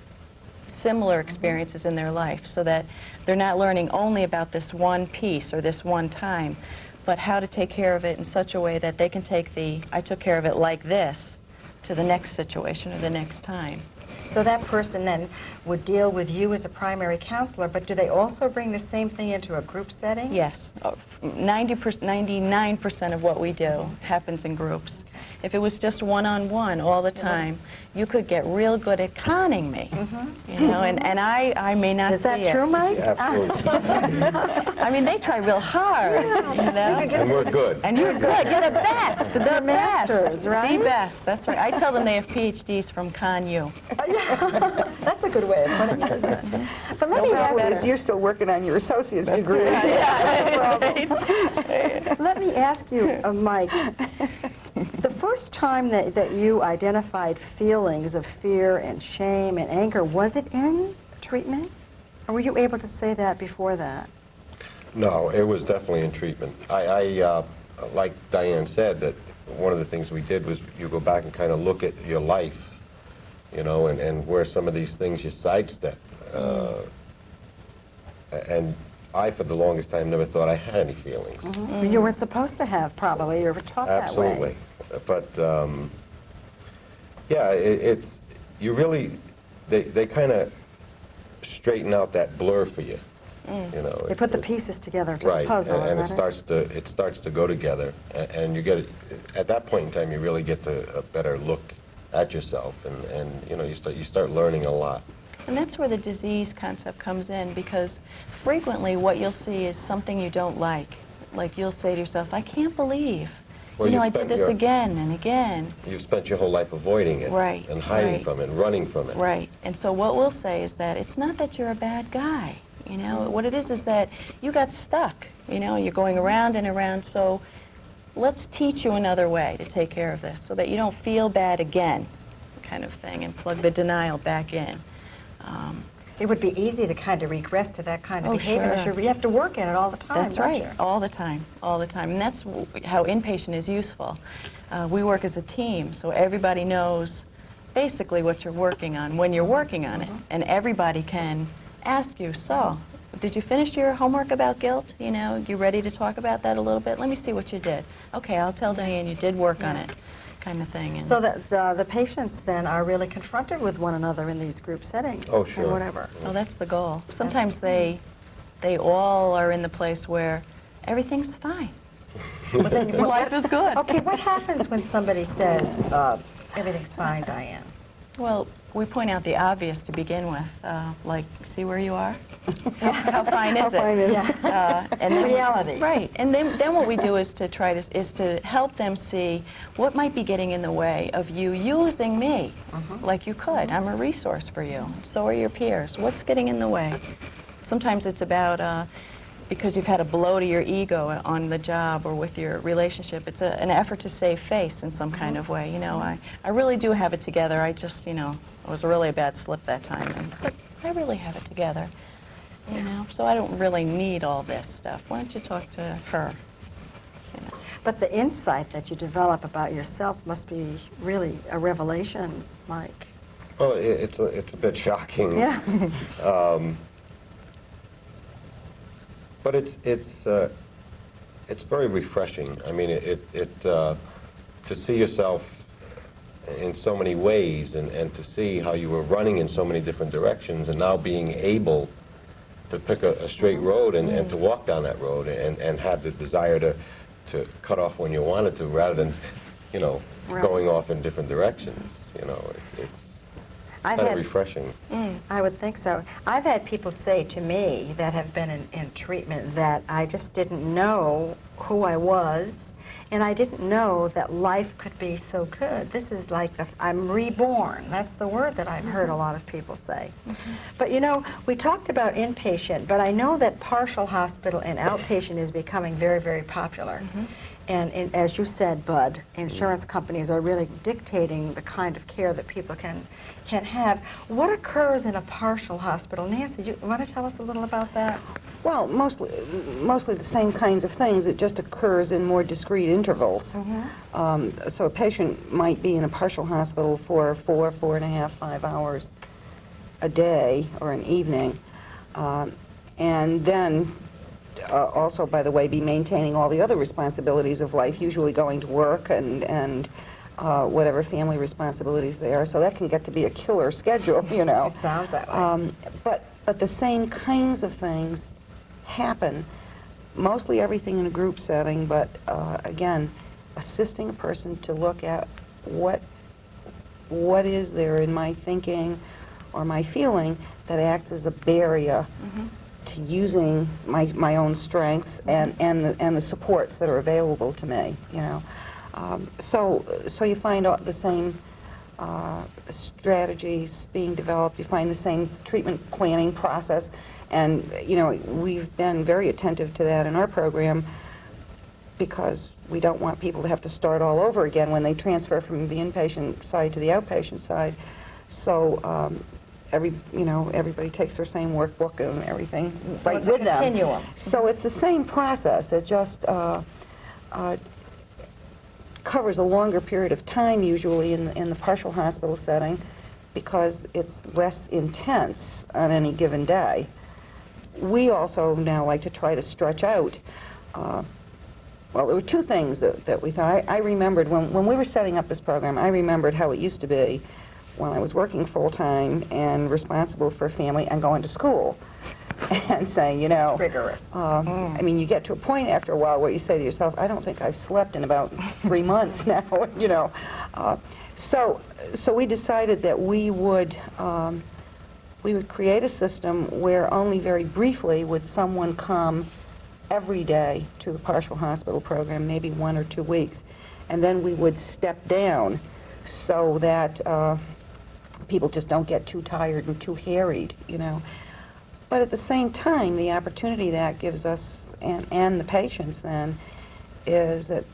similar experiences in their life, so that they're not learning only about this one piece or this one time, but how to take care of it in such a way that they can take the I took care of it like this to the next situation or the next time. So that person then would deal with you as a primary counselor, but do they also bring the same thing into a group setting? Yes. 99% of what we do happens in groups. If it was just one-on-one all the time, you could get real good at conning me, you know, and I may not Is see that it. true, Mike? Absolutely. I mean, they try real hard, you know. And we're good. And you're good. You're the best. The best. masters, right? The best. That's right. I tell them they have PhDs from ConU. That's a good way of putting it, isn't it? But let me Problem ask is, you're still working on your associate's degree. Let me ask you, Mike, the first time that you identified feelings of fear and shame and anger, was it in treatment? Or were you able to say that before that? No, it was definitely in treatment. Like Diane said, that one of the things we did was you go back and kind of look at your life, you know, and where some of these things you sidestep. And I, for the longest time, never thought I had any feelings. You weren't supposed to have, probably. You were taught Absolutely. that way. But, yeah, it's, you really, they kind of straighten out that blur for you. You know, They put the pieces together to right, the puzzle, and it isn't it? starts to go together, and you get at that point in time you really get a better look at yourself, and you know, you start learning a lot. And that's where the disease concept comes in, because frequently what you'll see is something you don't like. Like you'll say to yourself, I can't believe, Well, you know, you I did spent this your- again and again. You've spent your whole life avoiding it, Right, and hiding right. from it, and running from it. Right. And so what we'll say is that it's not that you're a bad guy. You know, what it is that you got stuck. You know, you're going around and around. So let's teach you another way to take care of this so that you don't feel bad again, kind of thing, and plug the denial back in. It would be easy to kind of regress to that kind of Oh, behavior. sure. You have to work at it all the time, That's don't right, you? all the time, all the time. And that's how inpatient is useful. We work as a team, so everybody knows basically what you're working on when you're working on it. And everybody can ask you, so, did you finish your homework about guilt? You know, you ready to talk about that a little bit? Let me see what you did. Okay, I'll tell Diane you did work on it, kind of thing. And So that the patients then are really confronted with one another in these group settings. Oh, sure. And whatever. oh, that's the goal. Sometimes they all are in the place where everything's fine. But then, Life is good. okay, what happens when somebody says, everything's fine, Diane? Well, we point out the obvious to begin with, like, see where you are? How fine is it? fine is it? And then Reality. Right. And then what we do is to try to is to help them see what might be getting in the way of you using me, like you could. I'm a resource for you. So are your peers. What's getting in the way? Sometimes it's about because you've had a blow to your ego on the job or with your relationship. It's an effort to save face in some kind of way. You know, I really do have it together. I just, you know, it was really a bad slip that time. But I really have it together. You know, so I don't really need all this stuff. Why don't you talk to her? You know. But the insight that you develop about yourself must be really a revelation, Mike. Well, it's a bit shocking. Yeah. But it's very refreshing. I mean, to see yourself in so many ways, and to see how you were running in so many different directions, and now being able to pick a straight road and to walk down that road, and have the desire to cut off when you wanted to, rather than, you know, Right. going off in different directions. You know, it's I've kind of had- refreshing. I would think so. I've had people say to me that have been in treatment that I just didn't know who I was, and I didn't know that life could be so good. This is like I'm reborn. That's the word that I've heard a lot of people say. But you know, we talked about inpatient, but I know that partial hospital and outpatient is becoming very, very popular. And as you said, Bud, insurance companies are really dictating the kind of care that people can have. What occurs in a partial hospital? Nancy, you want to tell us a little about that? Well, mostly the same kinds of things. It just occurs in more discrete intervals. So a patient might be in a partial hospital for 4.5, 5 hours a day or an evening, and then also, by the way, be maintaining all the other responsibilities of life, usually going to work and whatever family responsibilities they are. So that can get to be a killer schedule, you know. It sounds that way. But the same kinds of things happen, mostly everything in a group setting, but again, assisting a person to look at what is there in my thinking or my feeling that acts as a barrier to using my own strengths and the supports that are available to me, you know. So you find the same strategies being developed, you find the same treatment planning process, and, you know, we've been very attentive to that in our program because we don't want people to have to start all over again when they transfer from the inpatient side to the outpatient side. So everybody takes their same workbook and everything So right it's a with them. continuum. So it's the same process. It just covers a longer period of time usually in the partial hospital setting because it's less intense on any given day. We also now like to try to stretch out. Well, there were two things that we thought. I remembered when we were setting up this program, I remembered how it used to be when I was working full-time and responsible for a family and going to school and saying, you know, It's rigorous. I mean, you get to a point after a while where you say to yourself, I don't think I've slept in about 3 months now, you know. So we decided that we would create a system where only very briefly would someone come every day to the partial hospital program, maybe 1 or 2 weeks, and then we would step down so that people just don't get too tired and too harried, you know. But at the same time, the opportunity that gives us and the patients then is that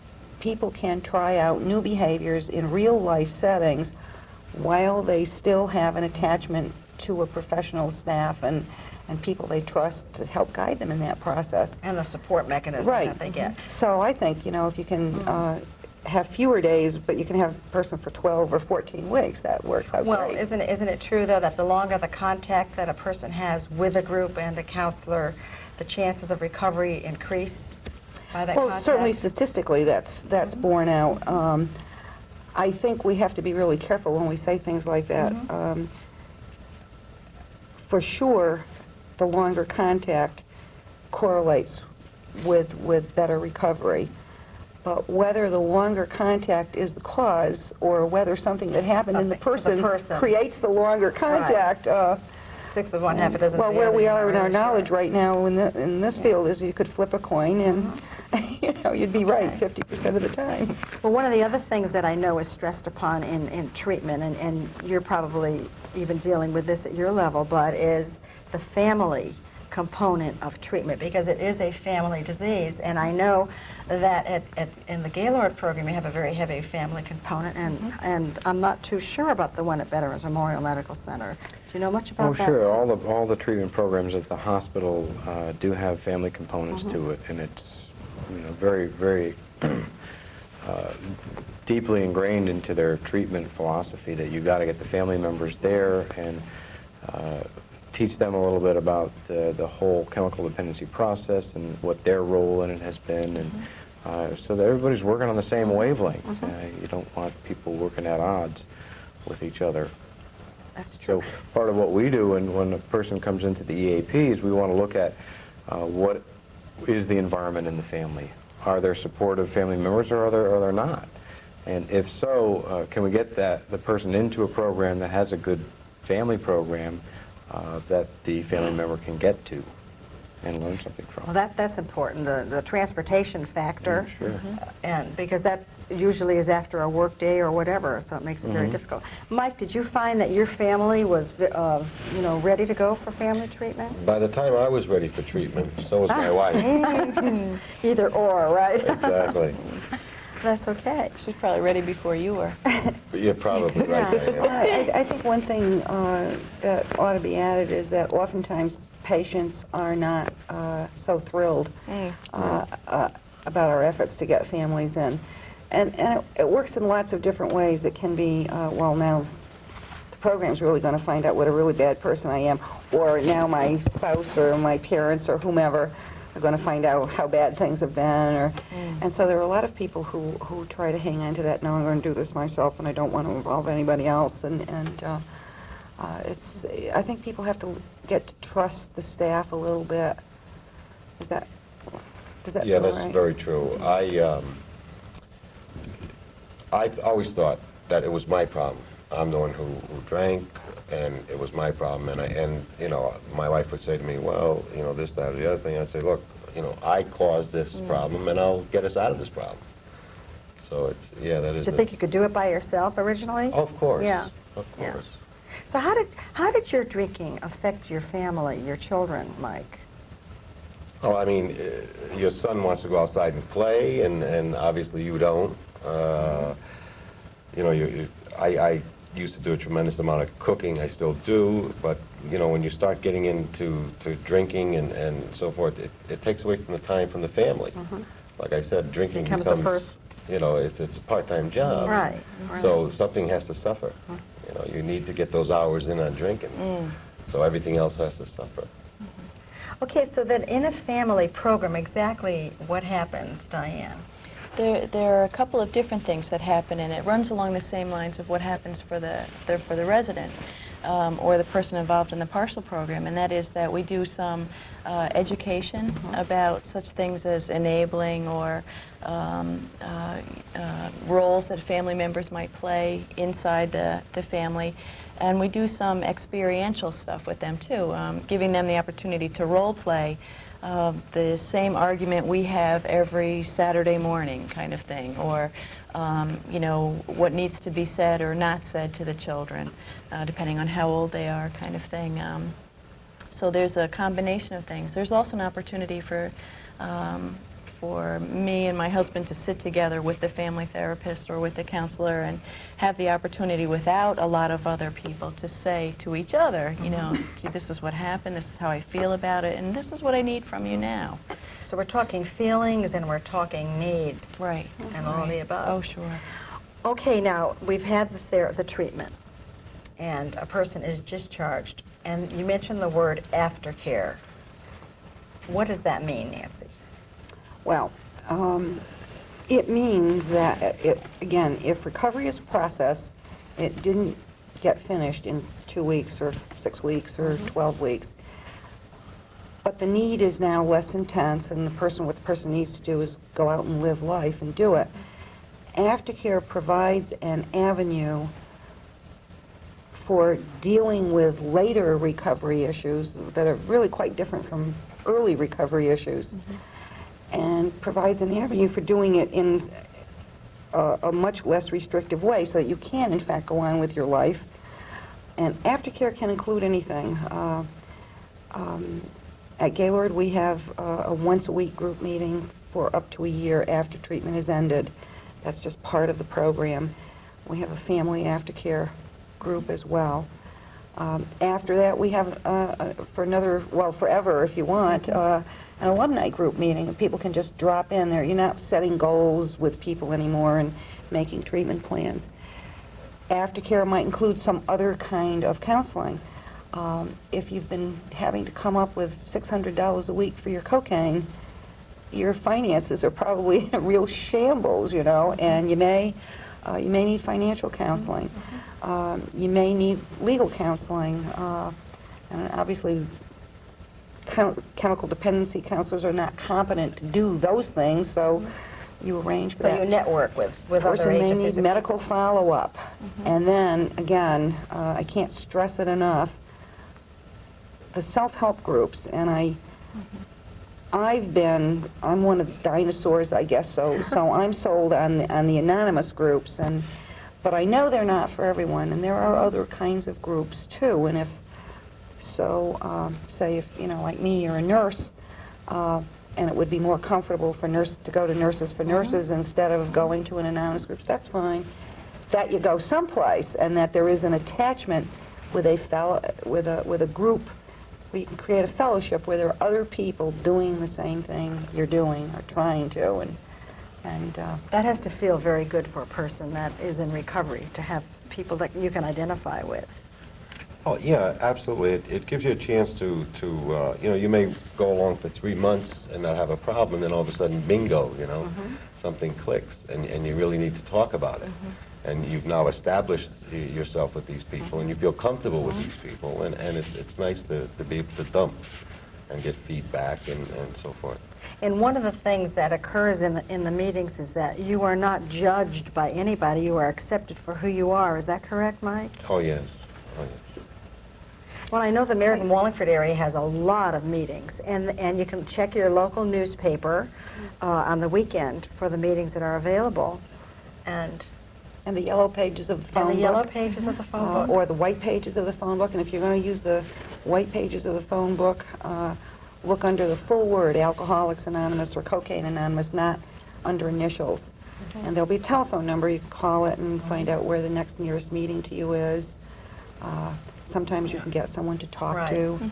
people can try out new behaviors in real life settings while they still have an attachment to a professional staff and people they trust to help guide them in that process. And the support mechanism Right. that they get. So I think, you know, if you can have fewer days, but you can have a person for 12 or 14 weeks, that works out Well, great. isn't it true, though, that the longer the contact that a person has with a group and a counselor, the chances of recovery increase by that Well, contact? certainly statistically, that's borne out. I think we have to be really careful when we say things like that. For sure, the longer contact correlates with better recovery. But whether the longer contact is the cause or whether something that happened in the Something to the person person. creates the longer contact, 6 of one, half a dozen of well, the where other, we you're are not in our really sure. knowledge right now in this field is you could flip a coin and, you know, you'd be right 50% of the time. Well, one of the other things that I know is stressed upon in treatment, and you're probably even dealing with this at your level, but is the family component of treatment, because it is a family disease. And I know that in the Gaylord program you have a very heavy family component, and I'm not too sure about the one at Veterans Memorial Medical Center. Do you know much about that? Oh, sure. All the treatment programs at the hospital do have family components to it, and it's, you know, very, very deeply ingrained into their treatment philosophy that you got to get the family members there and teach them a little bit about the whole chemical dependency process and what their role in it has been, and so that everybody's working on the same wavelength. You don't want people working at odds with each other. That's true. So part of what we do when a person comes into the EAPs, we want to look at what is the environment in the family. Are there supportive family members or are there not? And if so, can we get the person into a program that has a good family program that the family member can get to and learn something from? Well, that's important, the transportation factor. Sure. And because that usually is after a work day or whatever, so it makes it very difficult. Mike, did you find that your family was, you know, ready to go for family treatment? By the time I was ready for treatment, so was my wife. Either or, right? Exactly. That's okay. She's probably ready before you were. But you're probably right, Diane. Well, I think one thing that ought to be added is that oftentimes patients are not so thrilled about our efforts to get families in. And it works in lots of different ways. It can be, well, now the program's really going to find out what a really bad person I am, or now my spouse or my parents or whomever are going to find out how bad things have been. And so there are a lot of people who try to hang on to that, no, I'm going to do this myself and I don't want to involve anybody else. And I think people have to get to trust the staff a little bit. Does that Yeah, feel that's right? very true. I always thought that it was my problem. I'm the one who drank, and it was my problem. And you know, my wife would say to me, well, you know, this, that, or the other thing. I'd say, look, you know, I caused this problem, and I'll get us out of this problem. So it's, yeah, that is. Did you think you could do it by yourself originally? Of course. Yeah. Of Yeah. course. So how did your drinking affect your family, your children, Mike? Oh, I mean, your son wants to go outside and play, and obviously you don't. You know, I used to do a tremendous amount of cooking. I still do, but you know, when you start getting into drinking and so forth, it takes away from the time from the family. Like I said, drinking Becomes the first. You know, it's a part-time job. Right. So something has to suffer. You know, you need to get those hours in on drinking. So everything else has to suffer. Okay, so then in a family program, exactly what happens, Diane? There are a couple of different things that happen, and it runs along the same lines of what happens for the resident or the person involved in the partial program, and that is that we do some education about such things as enabling or roles that family members might play inside the family. And we do some experiential stuff with them too, giving them the opportunity to role play the same argument we have every Saturday morning kind of thing, or you know, what needs to be said or not said to the children, depending on how old they are kind of thing. So there's a combination of things. There's also an opportunity for me and my husband to sit together with the family therapist or with the counselor and have the opportunity without a lot of other people to say to each other, you know, gee, this is what happened, this is how I feel about it, and this is what I need from you now. So we're talking feelings and we're talking need. Right. And all the above. Oh, sure. Okay, now we've had the treatment and a person is discharged, and you mentioned the word aftercare. What does that mean, Nancy? Well, it means that, again, if recovery is a process, it didn't get finished in 2 weeks or 6 weeks or 12 weeks, but the need is now less intense, and what the person needs to do is go out and live life and do it. Aftercare provides an avenue for dealing with later recovery issues that are really quite different from early recovery issues, and provides an avenue for doing it in a much less restrictive way so that you can, in fact, go on with your life. And aftercare can include anything. At Gaylord, we have a once-a-week group meeting for up to a year after treatment is ended. That's just part of the program. We have a family aftercare group as well. After that, we have, for another, well, forever if you want, an alumni group meeting, and people can just drop in there. You're not setting goals with people anymore and making treatment plans. Aftercare might include some other kind of counseling. If you've been having to come up with $600 a week for your cocaine, your finances are probably in a real shambles, you know, and you may need financial counseling. You may need legal counseling, and obviously chemical dependency counselors are not competent to do those things, so you arrange for that. So you network with other Person may agencies. need medical follow-up. And then, again, I can't stress it enough, the self-help groups, and I'm one of the dinosaurs, I guess, so I'm sold on the anonymous groups, but I know they're not for everyone, and there are other kinds of groups too, and say if, you know, like me, you're a nurse, and it would be more comfortable for to go to Nurses for Nurses instead of going to an anonymous group, that's fine. That you go someplace, and that there is an attachment with a group where you can create a fellowship where there are other people doing the same thing you're doing or trying to, and That has to feel very good for a person that is in recovery, to have people that you can identify with. Oh, yeah, absolutely. It gives you a chance to you know, you may go along for 3 months and not have a problem, and then all of a sudden, bingo, you know, something clicks, and you really need to talk about it. And you've now established yourself with these people, and you feel comfortable with these people, and it's nice to be able to dump and get feedback and so forth. And one of the things that occurs in the meetings is that you are not judged by anybody. You are accepted for who you are. Is that correct, Mike? Oh, yes. Oh, yes. Well, I know the Merritt and Wallingford area has a lot of meetings, and you can check your local newspaper on the weekend for the meetings that are available. And And the yellow pages of the phone book. the yellow pages of the phone book. Or the white pages of the phone book. And if you're going to use the white pages of the phone book, look under the full word, Alcoholics Anonymous or Cocaine Anonymous, not under initials. Okay. And there'll be a telephone number. You can call it and find out where the next nearest meeting to you is. Sometimes you can get someone to talk Right. to.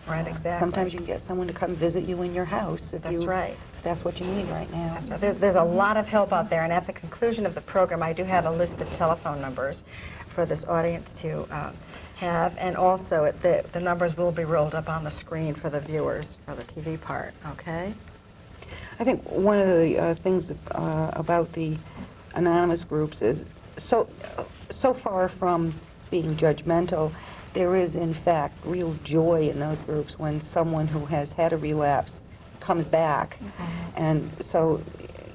Right, exactly. Sometimes you can get someone to come visit you in your house if That's right. if that's what you need right now. That's right. There's a lot of help out there, and at the conclusion of the program, I do have a list of telephone numbers for this audience to have, and also the numbers will be rolled up on the screen for the viewers, for the TV part, okay? I think one of the things about the anonymous groups is so far from being judgmental, there is in fact real joy in those groups when someone who has had a relapse comes back. And so,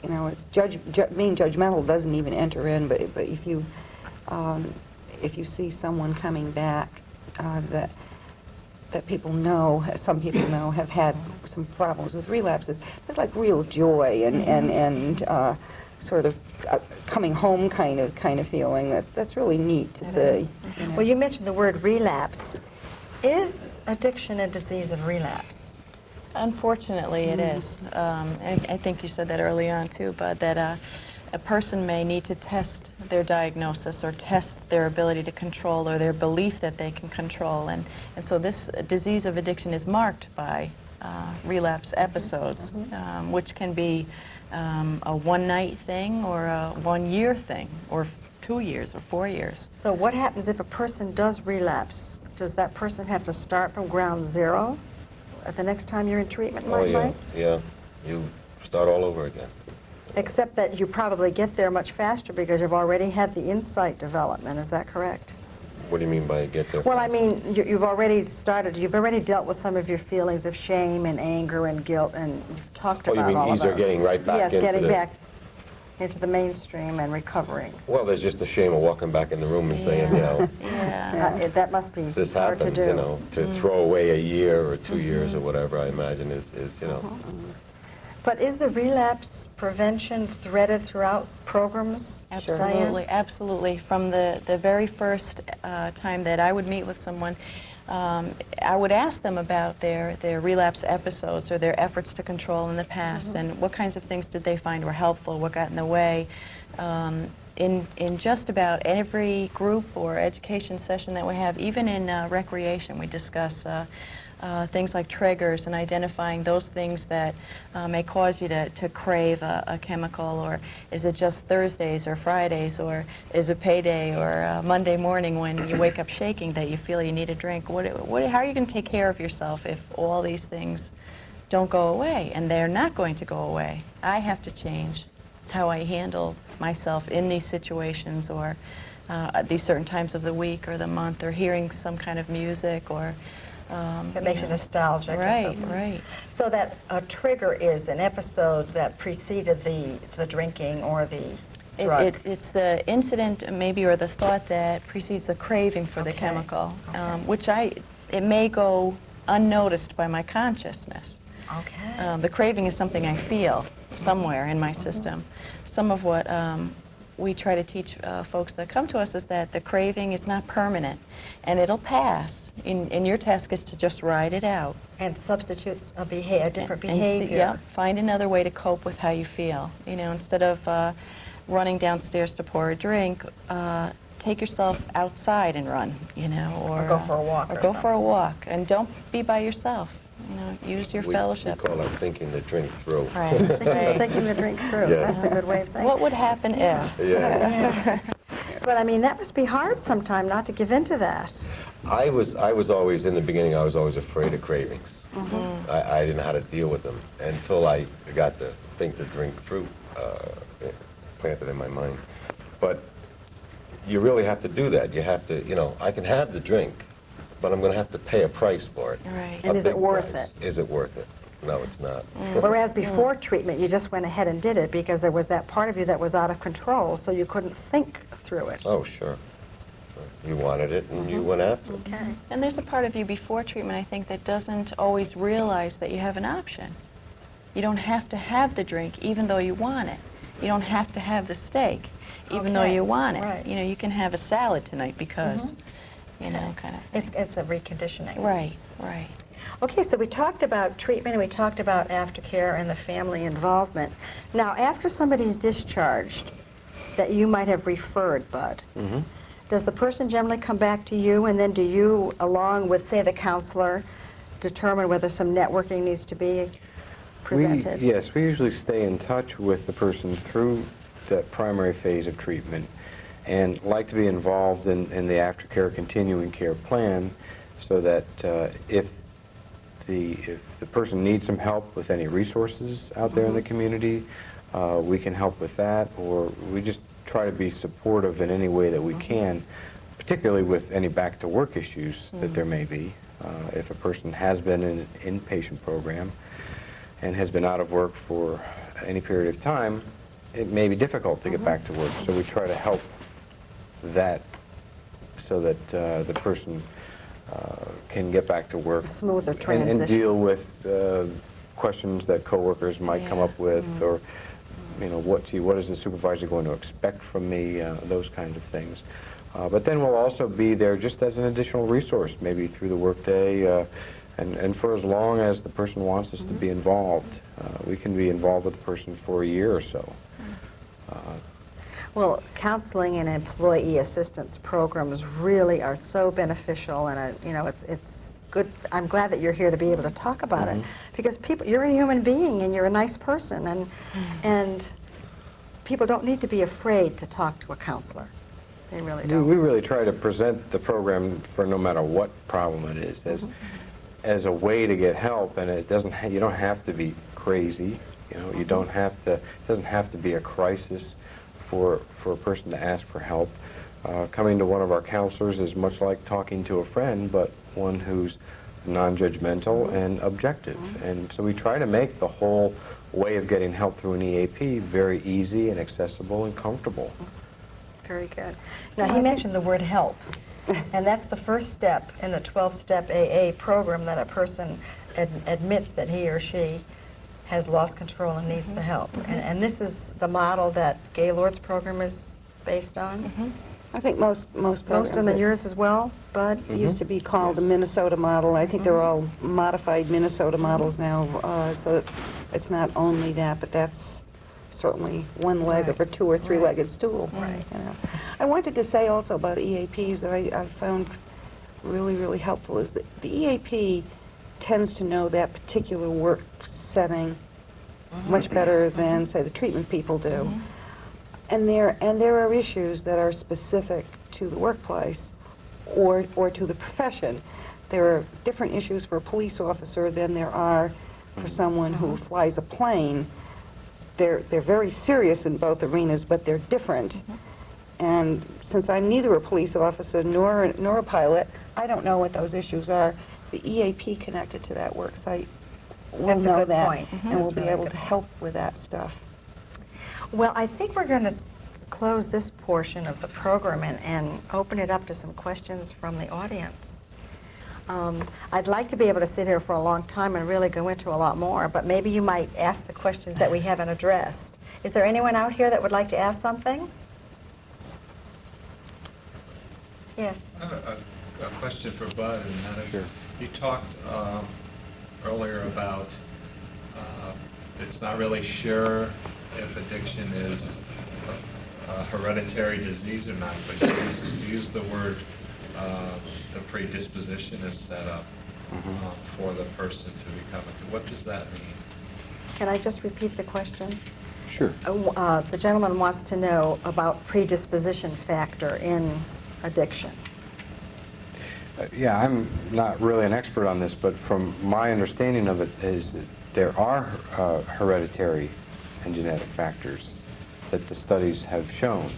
you know, it's being judgmental doesn't even enter in, but if you see someone coming back that people know, some people know, have had some problems with relapses, there's like real joy and sort of coming home kind of feeling. That's really neat to see. You know. Well, you mentioned the word relapse. Is addiction a disease of relapse? Unfortunately, it is. I think you said that early on, too, but that a person may need to test their diagnosis or test their ability to control or their belief that they can control. And so this disease of addiction is marked by relapse episodes, which can be a one-night thing or a one-year thing or 2 years or 4 years. So what happens if a person does relapse? Does that person have to start from ground zero at the next time you're in treatment, Oh, yeah, Mike? yeah. You start all over again. Except that you probably get there much faster because you've already had the insight development. Is that correct? What do you mean by get there? Well, I mean, you've already dealt with some of your feelings of shame and anger and guilt, and you've talked Oh, you about mean all of easier those. getting right back Yes, into getting the- back into the mainstream and recovering. Well, there's just a shame of walking back in the room and saying, you know, Yeah. That must be this hard to happened, do. you know, to throw away a year or 2 years or whatever, I imagine is you know. But is the relapse prevention threaded throughout programs? Absolutely, absolutely. From the very first time that I would meet with someone, I would ask them about their relapse episodes or their efforts to control in the past and what kinds of things did they find were helpful, what got in the way. In just about every group or education session that we have, even in recreation, we discuss things like triggers and identifying those things that may cause you to crave a chemical, or is it just Thursdays or Fridays, or is it payday or Monday morning when you wake up shaking that you feel you need a drink? How are you going to take care of yourself if all these things don't go away? And they're not going to go away. I have to change how I handle myself in these situations, or at these certain times of the week or the month, or hearing some kind of music, or That makes you nostalgic. and so Right, forth. right. So that a trigger is an episode that preceded the drinking or the drug. It's the incident, maybe, or the thought that precedes the craving for the Okay, chemical, okay. which it may go unnoticed by my consciousness. Okay. The craving is something I feel somewhere in my system. Some of what we try to teach folks that come to us is that the craving is not permanent, and it'll pass. And your task is to just ride it out. And substitutes a different And see- behavior. yeah, find another way to cope with how you feel. You know, instead of running downstairs to pour a drink, take yourself outside and run, you know, Or go for a walk Or or go for a something. walk, and don't be by yourself. You know, use your We fellowship. call that thinking the drink through. Right, right. Thinking the drink through. Yeah. That's a good way of saying What it. would happen if? Yeah. But I mean, that must be hard sometime not to give in to that. I was always, in the beginning, I was always afraid of cravings. I didn't know how to deal with them until I got to think the drink through planted in my mind. But you really have to do that. You have to, you know, I can have the drink, but I'm going to have to pay a price for it. Right. And A is it big worth price. it? Is it worth it? No, it's not. Whereas before treatment, you just went ahead and did it because there was that part of you that was out of control, so you couldn't think through it. Oh, sure. You wanted it, and you went after it. Okay. And there's a part of you before treatment, I think, that doesn't always realize that you have an option. You don't have to have the drink even though you want it. You don't have to have the steak even though Okay, you want it. right. You know, you can have a salad tonight because, you know, kind of thing. It's a reconditioning. Right, right. Okay, so we talked about treatment and we talked about aftercare and the family involvement. Now, after somebody's discharged that you might have referred, Bud, does the person generally come back to you, and then do you, along with, say, the counselor, determine whether some networking needs to be presented? Yes, we usually stay in touch with the person through the primary phase of treatment and like to be involved in the aftercare continuing care plan so that if the person needs some help with any resources out there in the community, we can help with that, or we just try to be supportive in any way that we can, particularly with any back-to-work issues that there may be. If a person has been in an inpatient program and has been out of work for any period of time, it may be difficult to get back to work. So we try to help that so that the person can get back to work. Smoother And transition. deal with questions that coworkers might come up with, or you know, what is the supervisor going to expect from me, those kinds of things. But then we'll also be there just as an additional resource, maybe through the workday, and for as long as the person wants us to be involved. We can be involved with the person for a year or so. Well, counseling and employee assistance programs really are so beneficial, and you know, it's good. I'm glad that you're here to be able to talk about it, because you're a human being and you're a nice person, and people don't need to be afraid to talk to a counselor. They really don't. We really try to present the program for no matter what problem it is as a way to get help, and it doesn't. You don't have to be crazy. You know, you don't have to. It doesn't have to be a crisis for a person to ask for help. Coming to one of our counselors is much like talking to a friend, but one who's non-judgmental and objective. And so we try to make the whole way of getting help through an EAP very easy and accessible and comfortable. Very good. Now, he mentioned the word help, and that's the first step in the 12-step AA program, that a person admits that he or she has lost control and needs the help. And this is the model that Gaylord's program is based on? I think most Most programs. of them, and yours as well, Bud? It used to be called the Minnesota model. I think they're all modified Minnesota models now, so it's not only that, but that's certainly one leg of a two- or three-legged stool. Right. You know. I wanted to say also about EAPs that I found really, really helpful is that the EAP tends to know that particular work setting much better than, say, the treatment people do. And there are issues that are specific to the workplace or to the profession. There are different issues for a police officer than there are for someone who flies a plane. They're very serious in both arenas, but they're different. And since I'm neither a police officer nor a pilot, I don't know what those issues are. The EAP connected to that work site will That's a know good that, point. and will That's be really able good to help with that stuff. Well, I think we're going to close this portion of the program and open it up to some questions from the audience. I'd like to be able to sit here for a long time and really go into a lot more, but maybe you might ask the questions that we haven't addressed. Is there anyone out here that would like to ask something? Yes. I have a question for Bud, and that is, Sure. you talked earlier about it's not really sure if addiction is a hereditary disease or not, but you use the word the predisposition is set up for the person to become it. What does that mean? Can I just repeat the question? Sure. The gentleman wants to know about predisposition factor in addiction. Yeah, I'm not really an expert on this, but from my understanding of it is that there are hereditary and genetic factors that the studies have shown.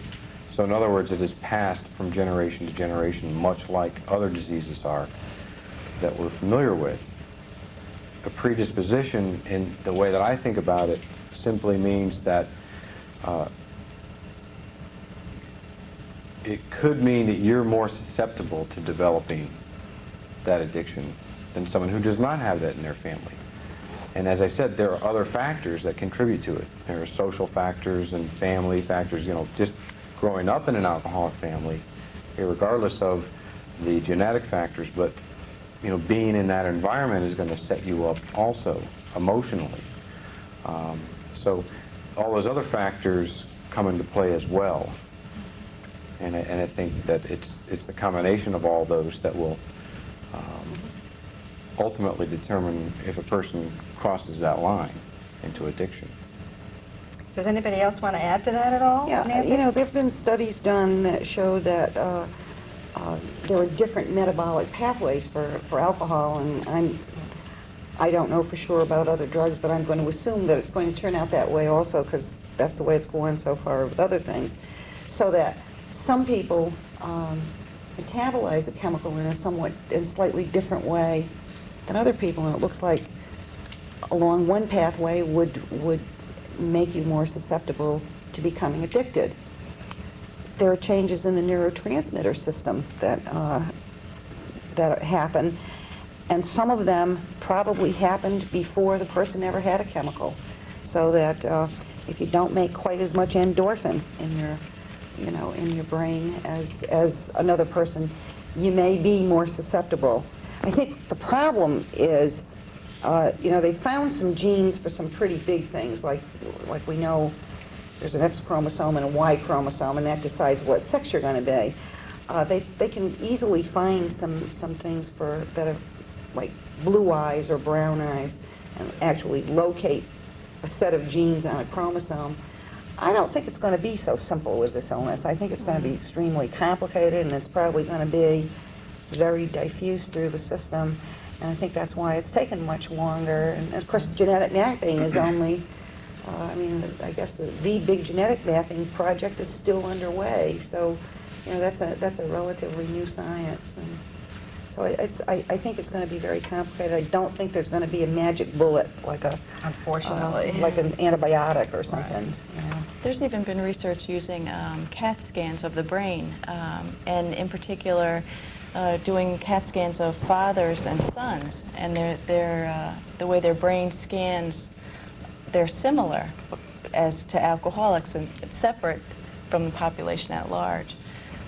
So in other words, it is passed from generation to generation, much like other diseases are that we're familiar with. a predisposition in the way that I think about it simply means that it could mean that you're more susceptible to developing that addiction than someone who does not have that in their family. And as I said, there are other factors that contribute to it. There are social factors and family factors, you know, just growing up in an alcoholic family, regardless of the genetic factors, but, you know, being in that environment is going to set you up also emotionally. So all those other factors come into play as well. And I think that it's the combination of all those that will ultimately determine if a person crosses that line into addiction. Does anybody else want to add to that at all? Yeah, Nancy? you know, there have been studies done that show that there are different metabolic pathways for alcohol, and I don't know for sure about other drugs, but I'm going to assume that it's going to turn out that way also, because that's the way it's going so far with other things. So that some people metabolize a chemical in a slightly different way than other people, and it looks like along one pathway would make you more susceptible to becoming addicted. There are changes in the neurotransmitter system that happen, and some of them probably happened before the person ever had a chemical, so that if you don't make quite as much endorphin in your brain as another person, you may be more susceptible. I think the problem is, they found some genes for some pretty big things, like we know there's an X chromosome and a Y chromosome, and that decides what sex you're going to be. They can easily find some things that are like blue eyes or brown eyes, and actually locate a set of genes on a chromosome. I don't think it's going to be so simple with this illness. I think it's going to be extremely complicated, and it's probably going to be very diffuse through the system. And I think that's why it's taken much longer. And of course, genetic mapping is only, I guess the big genetic mapping project is still underway. So, that's a relatively new science. And so I think it's going to be very complicated. I don't think there's going to be a magic bullet like Unfortunately. like an antibiotic or something. There's even been research using CAT scans of the brain, and in particular, doing CAT scans of fathers and sons, and the way their brain scans, they're similar as to alcoholics, and it's separate from the population at large,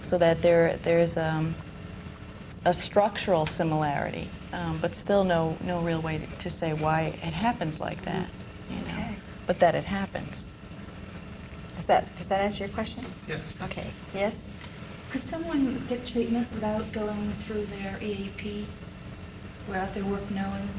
so that there's a structural similarity, but still no real way to say why it happens like that, Okay. but that it happens. Does that answer your question? Yes. Okay. Yes? Could someone get treatment without going through their EAP, without their work knowing?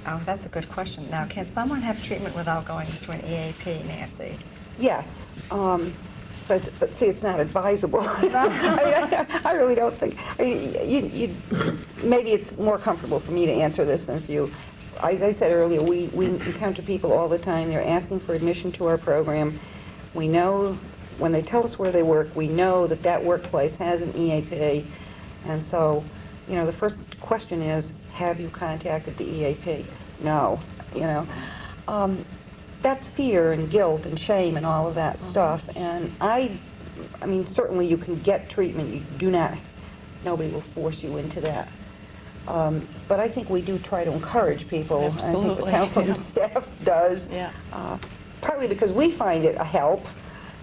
Oh, that's a good question. Now, can someone have treatment without going to an EAP, Nancy? Yes, but see, it's not advisable. I really don't think. Maybe it's more comfortable for me to answer this than for you. As I said earlier, we encounter people all the time. They're asking for admission to our program. We know when they tell us where they work, we know that workplace has an EAP, and so, the first question is, have you contacted the EAP? No, that's fear and guilt and shame and all of that stuff, and I mean, certainly you can get treatment. Nobody will force you into that. But I think we do try to encourage people. Absolutely. I think the counseling staff does. Yeah. Partly because we find it a help,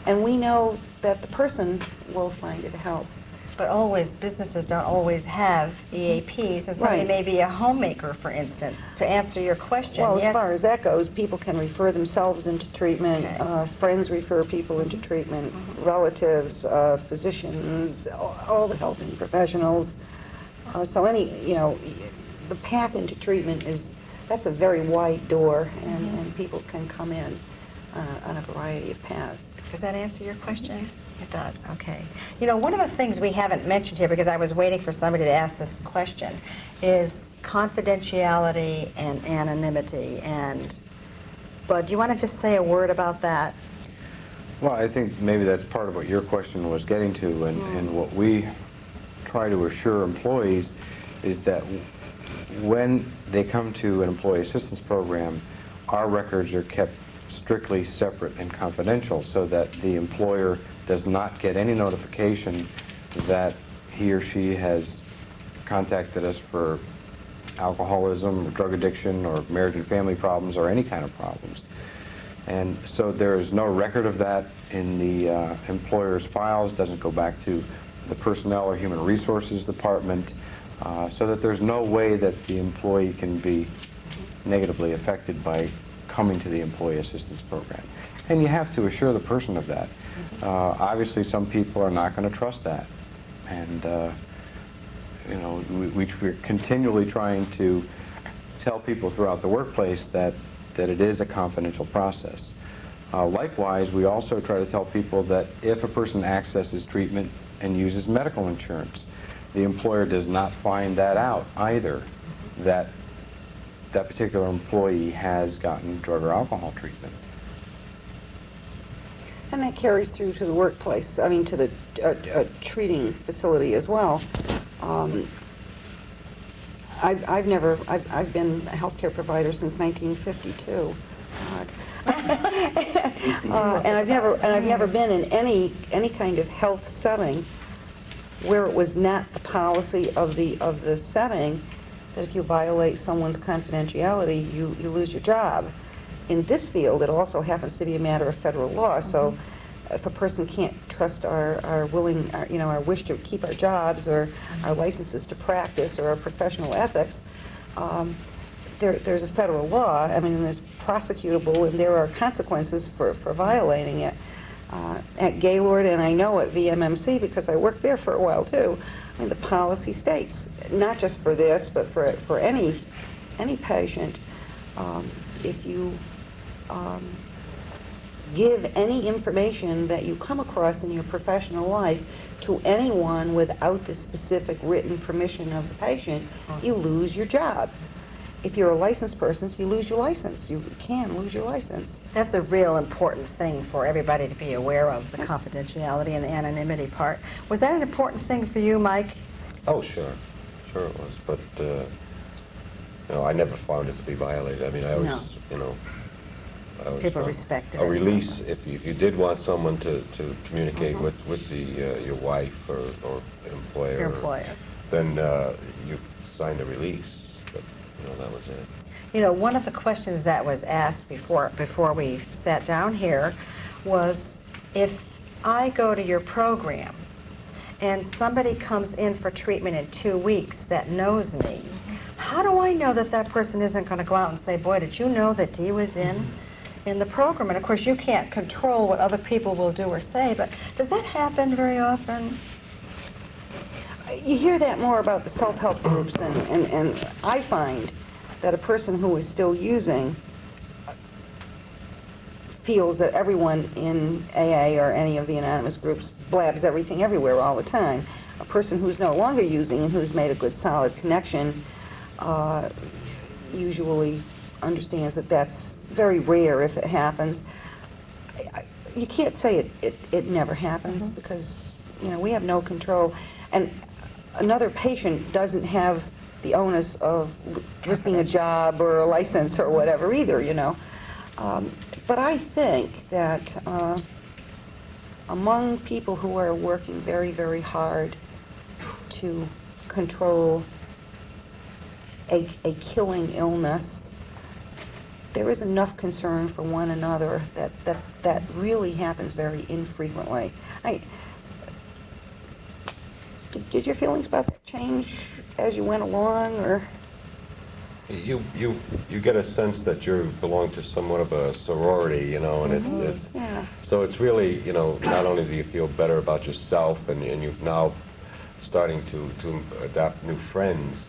and we know that the person will find it a help. But businesses don't always have EAPs, and somebody Right. may be a homemaker, for instance, to answer your question. Well, Yes? as far as that goes, people can refer themselves into treatment. Okay. Friends refer people into treatment. Relatives, physicians, all the helping professionals. So the path into treatment that's a very wide door, and people can come in on a variety of paths. Does that answer your question? It does, okay. One of the things we haven't mentioned here, because I was waiting for somebody to ask this question, is confidentiality and anonymity. But do you want to just say a word about that? Well, I think maybe that's part of what your question was getting to, and what we try to assure employees is that when they come to an employee assistance program, our records are kept strictly separate and confidential so that the employer does not get any notification that he or she has contacted us for alcoholism or drug addiction or marriage and family problems or any kind of problems. And so there is no record of that in the employer's files, doesn't go back to the Personnel or Human Resources Department, so that there's no way that the employee can be negatively affected by coming to the Employee Assistance Program. And you have to assure the person of that. Obviously, some people are not going to trust that. And, you know, we're continually trying to tell people throughout the workplace that it is a confidential process. Likewise, we also try to tell people that if a person accesses treatment and uses medical insurance, the employer does not find that out either, that that particular employee has gotten drug or alcohol treatment. And that carries through to the workplace, I mean, to the treating facility as well. I've been a healthcare provider since 1952. God. And I've never been in any kind of health setting where it was not the policy of the setting that if you violate someone's confidentiality, you lose your job. In this field, it also happens to be a matter of federal law. So, if a person can't trust our wish to keep our jobs or our licenses to practice or our professional ethics, there's a federal law. I mean, there's prosecutable, and there are consequences for violating it. At Gaylord, and I know at VMMC because I worked there for a while too. I mean, the policy states, not just for this, but for any patient, if you give any information that you come across in your professional life to anyone without the specific written permission of the patient, you lose your job. If you're a licensed person, you lose your license. You can lose your license. That's a real important thing for everybody to be aware of, the confidentiality and the anonymity part. Was that an important thing for you, Mike? Oh, sure. Sure it was. But, I never found it to be violated. I mean, I always, No. I always People found respected a it. release, if you did want someone to communicate with your wife or employer, Your employer. then you signed a release. But, that was it. You know, one of the questions that was asked before we sat down here was, if I go to your program and somebody comes in for treatment in 2 weeks that knows me, how do I know that that person isn't going to go out and say, boy, did you know that Dee was in the program? And of course, you can't control what other people will do or say, but does that happen very often? You hear that more about the self-help groups, and I find that a person who is still using feels that everyone in AA or any of the anonymous groups blabs everything everywhere all the time. A person who's no longer using and who's made a good solid connection usually understands that that's very rare if it happens. You can't say it never happens because, we have no control. And another patient doesn't have the onus of risking a job or a license or whatever either, But I think that among people who are working very, very hard to control a killing illness, there is enough concern for one another that really happens very infrequently. Did your feelings about that change as you went along, or? You get a sense that you belong to somewhat of a sorority, and it's Yeah. so it's really, not only do you feel better about yourself, and you've now starting to adapt new friends,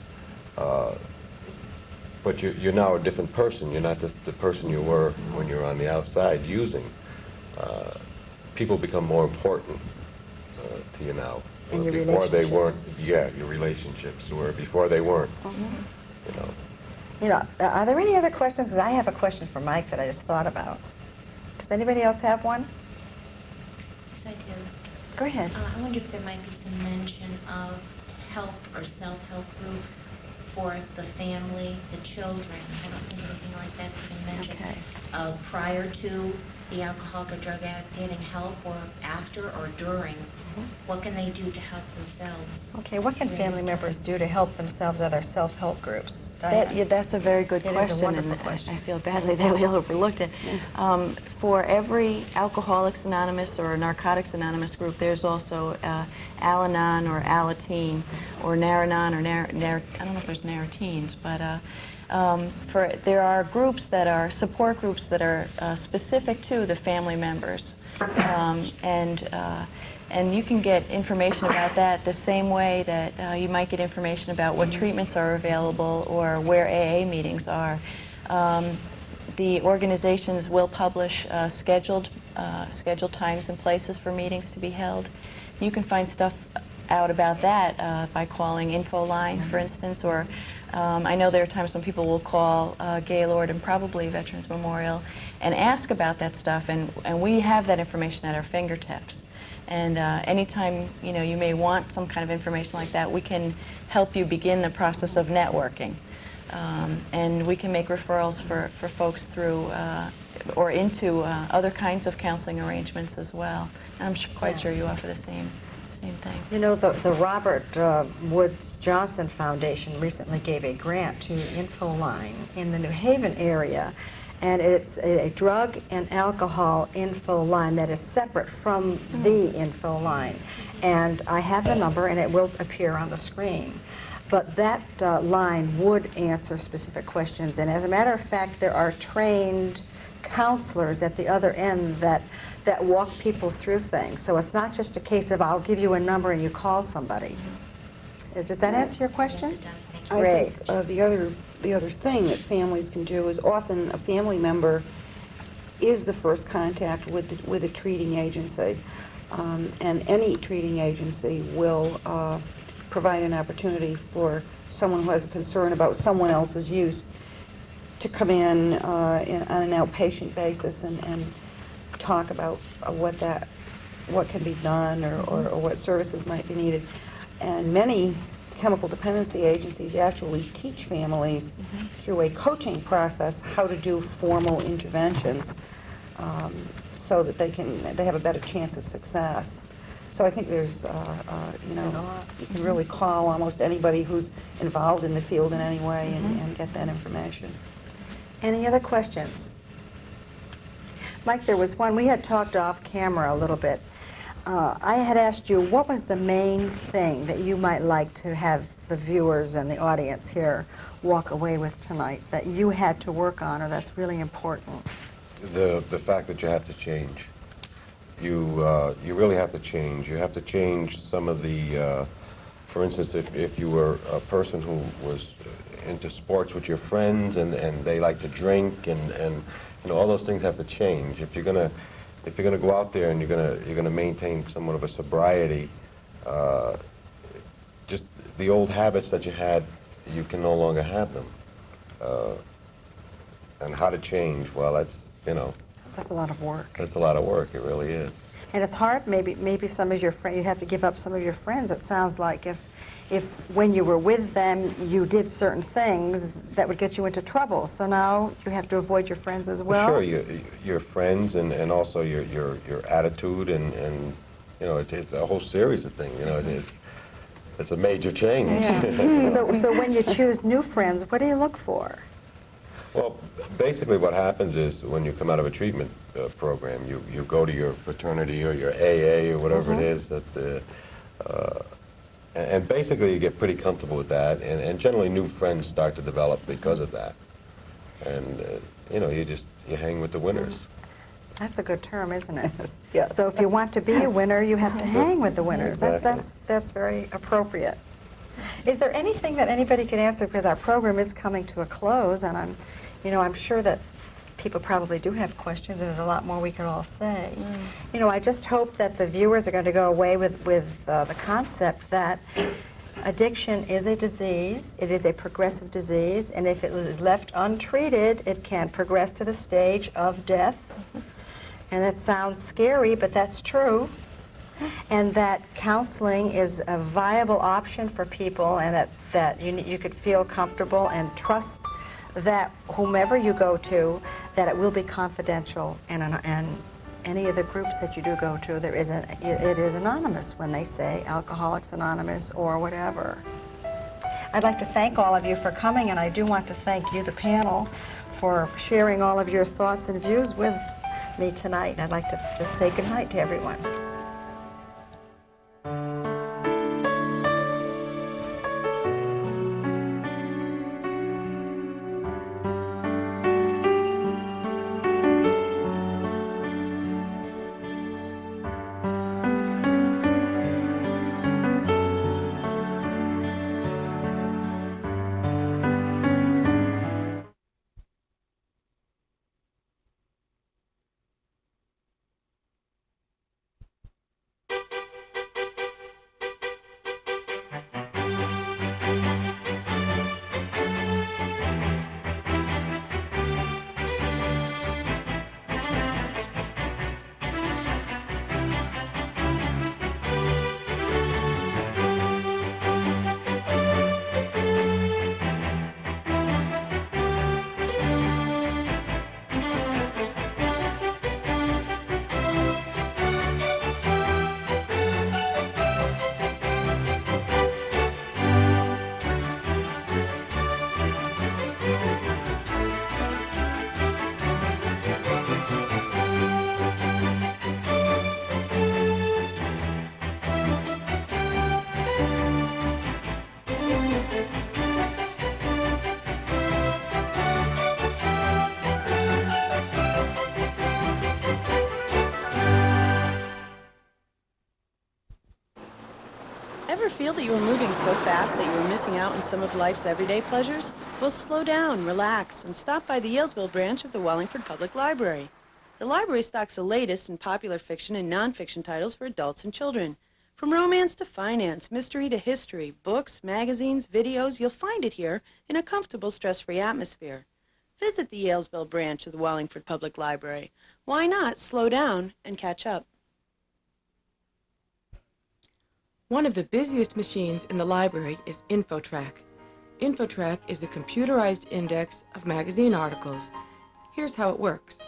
but you're now a different person. You're not the person you were when you were on the outside using. People become more important to you now. And your before they weren't. relationships. Yeah, your relationships were before they weren't. Are there any other questions? Because I have a question for Mike that I just thought about. Does anybody else have one? Yes, I do. Go ahead. I wonder if there might be some mention of help or self-help groups for the family, the children. I don't think anything like that's been mentioned. Okay. Prior to the alcoholic or drug addict getting help, or after or during, what can they do to help themselves? Okay, what can during family this members time? do to help themselves or their self-help groups? Diane? Yeah, that's a very good It is a question. wonderful and question. I feel badly that we overlooked it. For every Alcoholics Anonymous or Narcotics Anonymous group, there's also Al-Anon or Alateen or Naranon or I don't know if there's Nariteens, but there are groups that are support groups that are specific to the family members, and you can get information about that the same way that you might get information about what treatments are available or where AA meetings are. The organizations will publish scheduled times and places for meetings to be held. You can find stuff out about that by calling InfoLine, for instance, or I know there are times when people will call Gaylord and probably Veterans Memorial and ask about that stuff, and we have that information at our fingertips. And anytime you may want some kind of information like that, we can help you begin the process of networking. And we can make referrals for folks through or into other kinds of counseling arrangements as well. And I'm quite sure you offer the same thing. You know, the Robert Woods Johnson Foundation recently gave a grant to InfoLine in the New Haven area, and it's a drug and alcohol info line that is separate from the info line. And I have the number, and it will appear on the screen. But that line would answer specific questions, and as a matter of fact, there are trained counselors at the other end that walk people through things. So it's not just a case of I'll give you a number and you call somebody. Does that answer your question? Yes, it does. Thank you. I Great. think the other thing that families can do is often a family member is the first contact with a treating agency, and any treating agency will provide an opportunity for someone who has a concern about someone else's use to come in on an outpatient basis and talk about what can be done or what services might be needed. And many chemical dependency agencies actually teach families through a coaching process how to do formal interventions so that they have a better chance of success. So I think there's, you can really call almost anybody who's involved in the field in any way and get that information. Any other questions? Mike, there was one. We had talked off camera a little bit. I had asked you, what was the main thing that you might like to have the viewers and the audience here walk away with tonight that you had to work on, or that's really important? The fact that you have to change. You really have to change. You have to change some of the, for instance, if you were a person who was into sports with your friends and they like to drink and all those things have to change. If you're gonna go out there and you're gonna maintain somewhat of a sobriety, just the old habits that you had, you can no longer have them. And how to change? Well, that's That's a lot of work. that's a lot of work. It really is. And it's hard, maybe some of your friends, you have to give up some of your friends. It sounds like if when you were with them, you did certain things that would get you into trouble. So now you have to avoid your friends as well? Sure, your friends and also your attitude and it's a whole series of things. It's a major change. Yeah. So when you choose new friends, what do you look for? Well, basically what happens is when you come out of a treatment program, you go to your fraternity or your AA or whatever it is and basically you get pretty comfortable with that, and generally new friends start to develop because of that. And you hang with the winners. That's a good term, isn't it? Yes. So if you want to be a winner, you have to hang with the winners. Exactly. That's very appropriate. Is there anything that anybody could answer, because our program is coming to a close, and I'm sure that people probably do have questions, and there's a lot more we could all say. I just hope that the viewers are going to go away with the concept that addiction is a disease. It is a progressive disease, and if it is left untreated, it can progress to the stage of death. And that sounds scary, but that's true. and that counseling is a viable option for people, and that you could feel comfortable and trust that whomever you go to, that it will be confidential, and any of the groups that you do go to, it is anonymous when they say Alcoholics Anonymous or whatever. I'd like to thank all of you for coming, and I do want to thank you, the panel, for sharing all of your thoughts and views with me tonight. And I'd like to just say good night to everyone. Ever feel that you were moving so fast that you were missing out on some of life's everyday pleasures? Well, slow down, relax, and stop by the Yalesville branch of the Wallingford Public Library. The library stocks the latest in popular fiction and nonfiction titles for adults and children. From romance to finance, mystery to history, books, magazines, videos, you'll find it here in a comfortable, stress-free atmosphere. Visit the Yalesville branch of the Wallingford Public Library. Why not slow down and catch up? One of the busiest machines in the library is InfoTrack. InfoTrack is a computerized index of magazine articles. Here's how it works.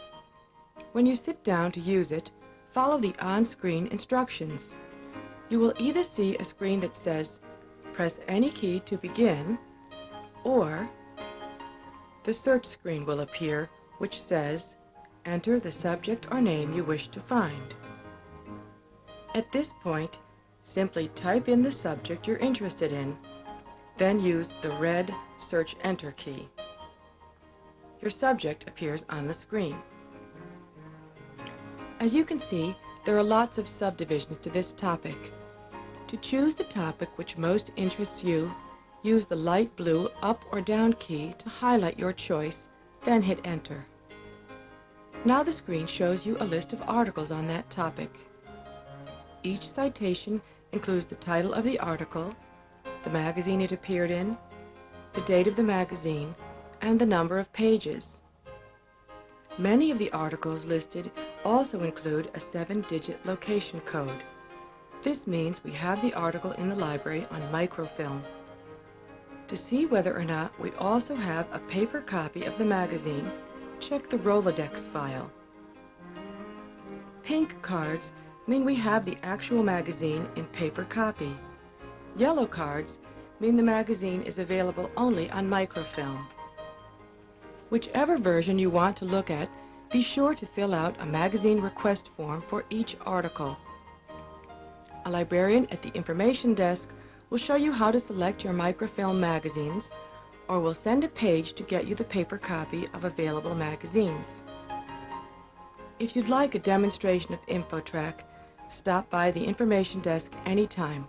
When you sit down to use it, follow the on-screen instructions. You will either see a screen that says, press any key to begin, or the search screen will appear, which says, enter the subject or name you wish to find. At this point, simply type in the subject you're interested in, then use the red Search Enter key. Your subject appears on the screen. As you can see, there are lots of subdivisions to this topic. To choose the topic which most interests you, use the light blue up or down key to highlight your choice, then hit Enter. Now the screen shows you a list of articles on that topic. Each citation includes the title of the article, the magazine it appeared in, the date of the magazine, and the number of pages. Many of the articles listed also include a 7-digit location code. This means we have the article in the library on microfilm. To see whether or not we also have a paper copy of the magazine, check the Rolodex file. Pink cards mean we have the actual magazine in paper copy. Yellow cards mean the magazine is available only on microfilm. Whichever version you want to look at, be sure to fill out a magazine request form for each article. A librarian at the information desk will show you how to select your microfilm magazines, or will send a page to get you the paper copy of available magazines. If you'd like a demonstration of InfoTrack, stop by the information desk anytime.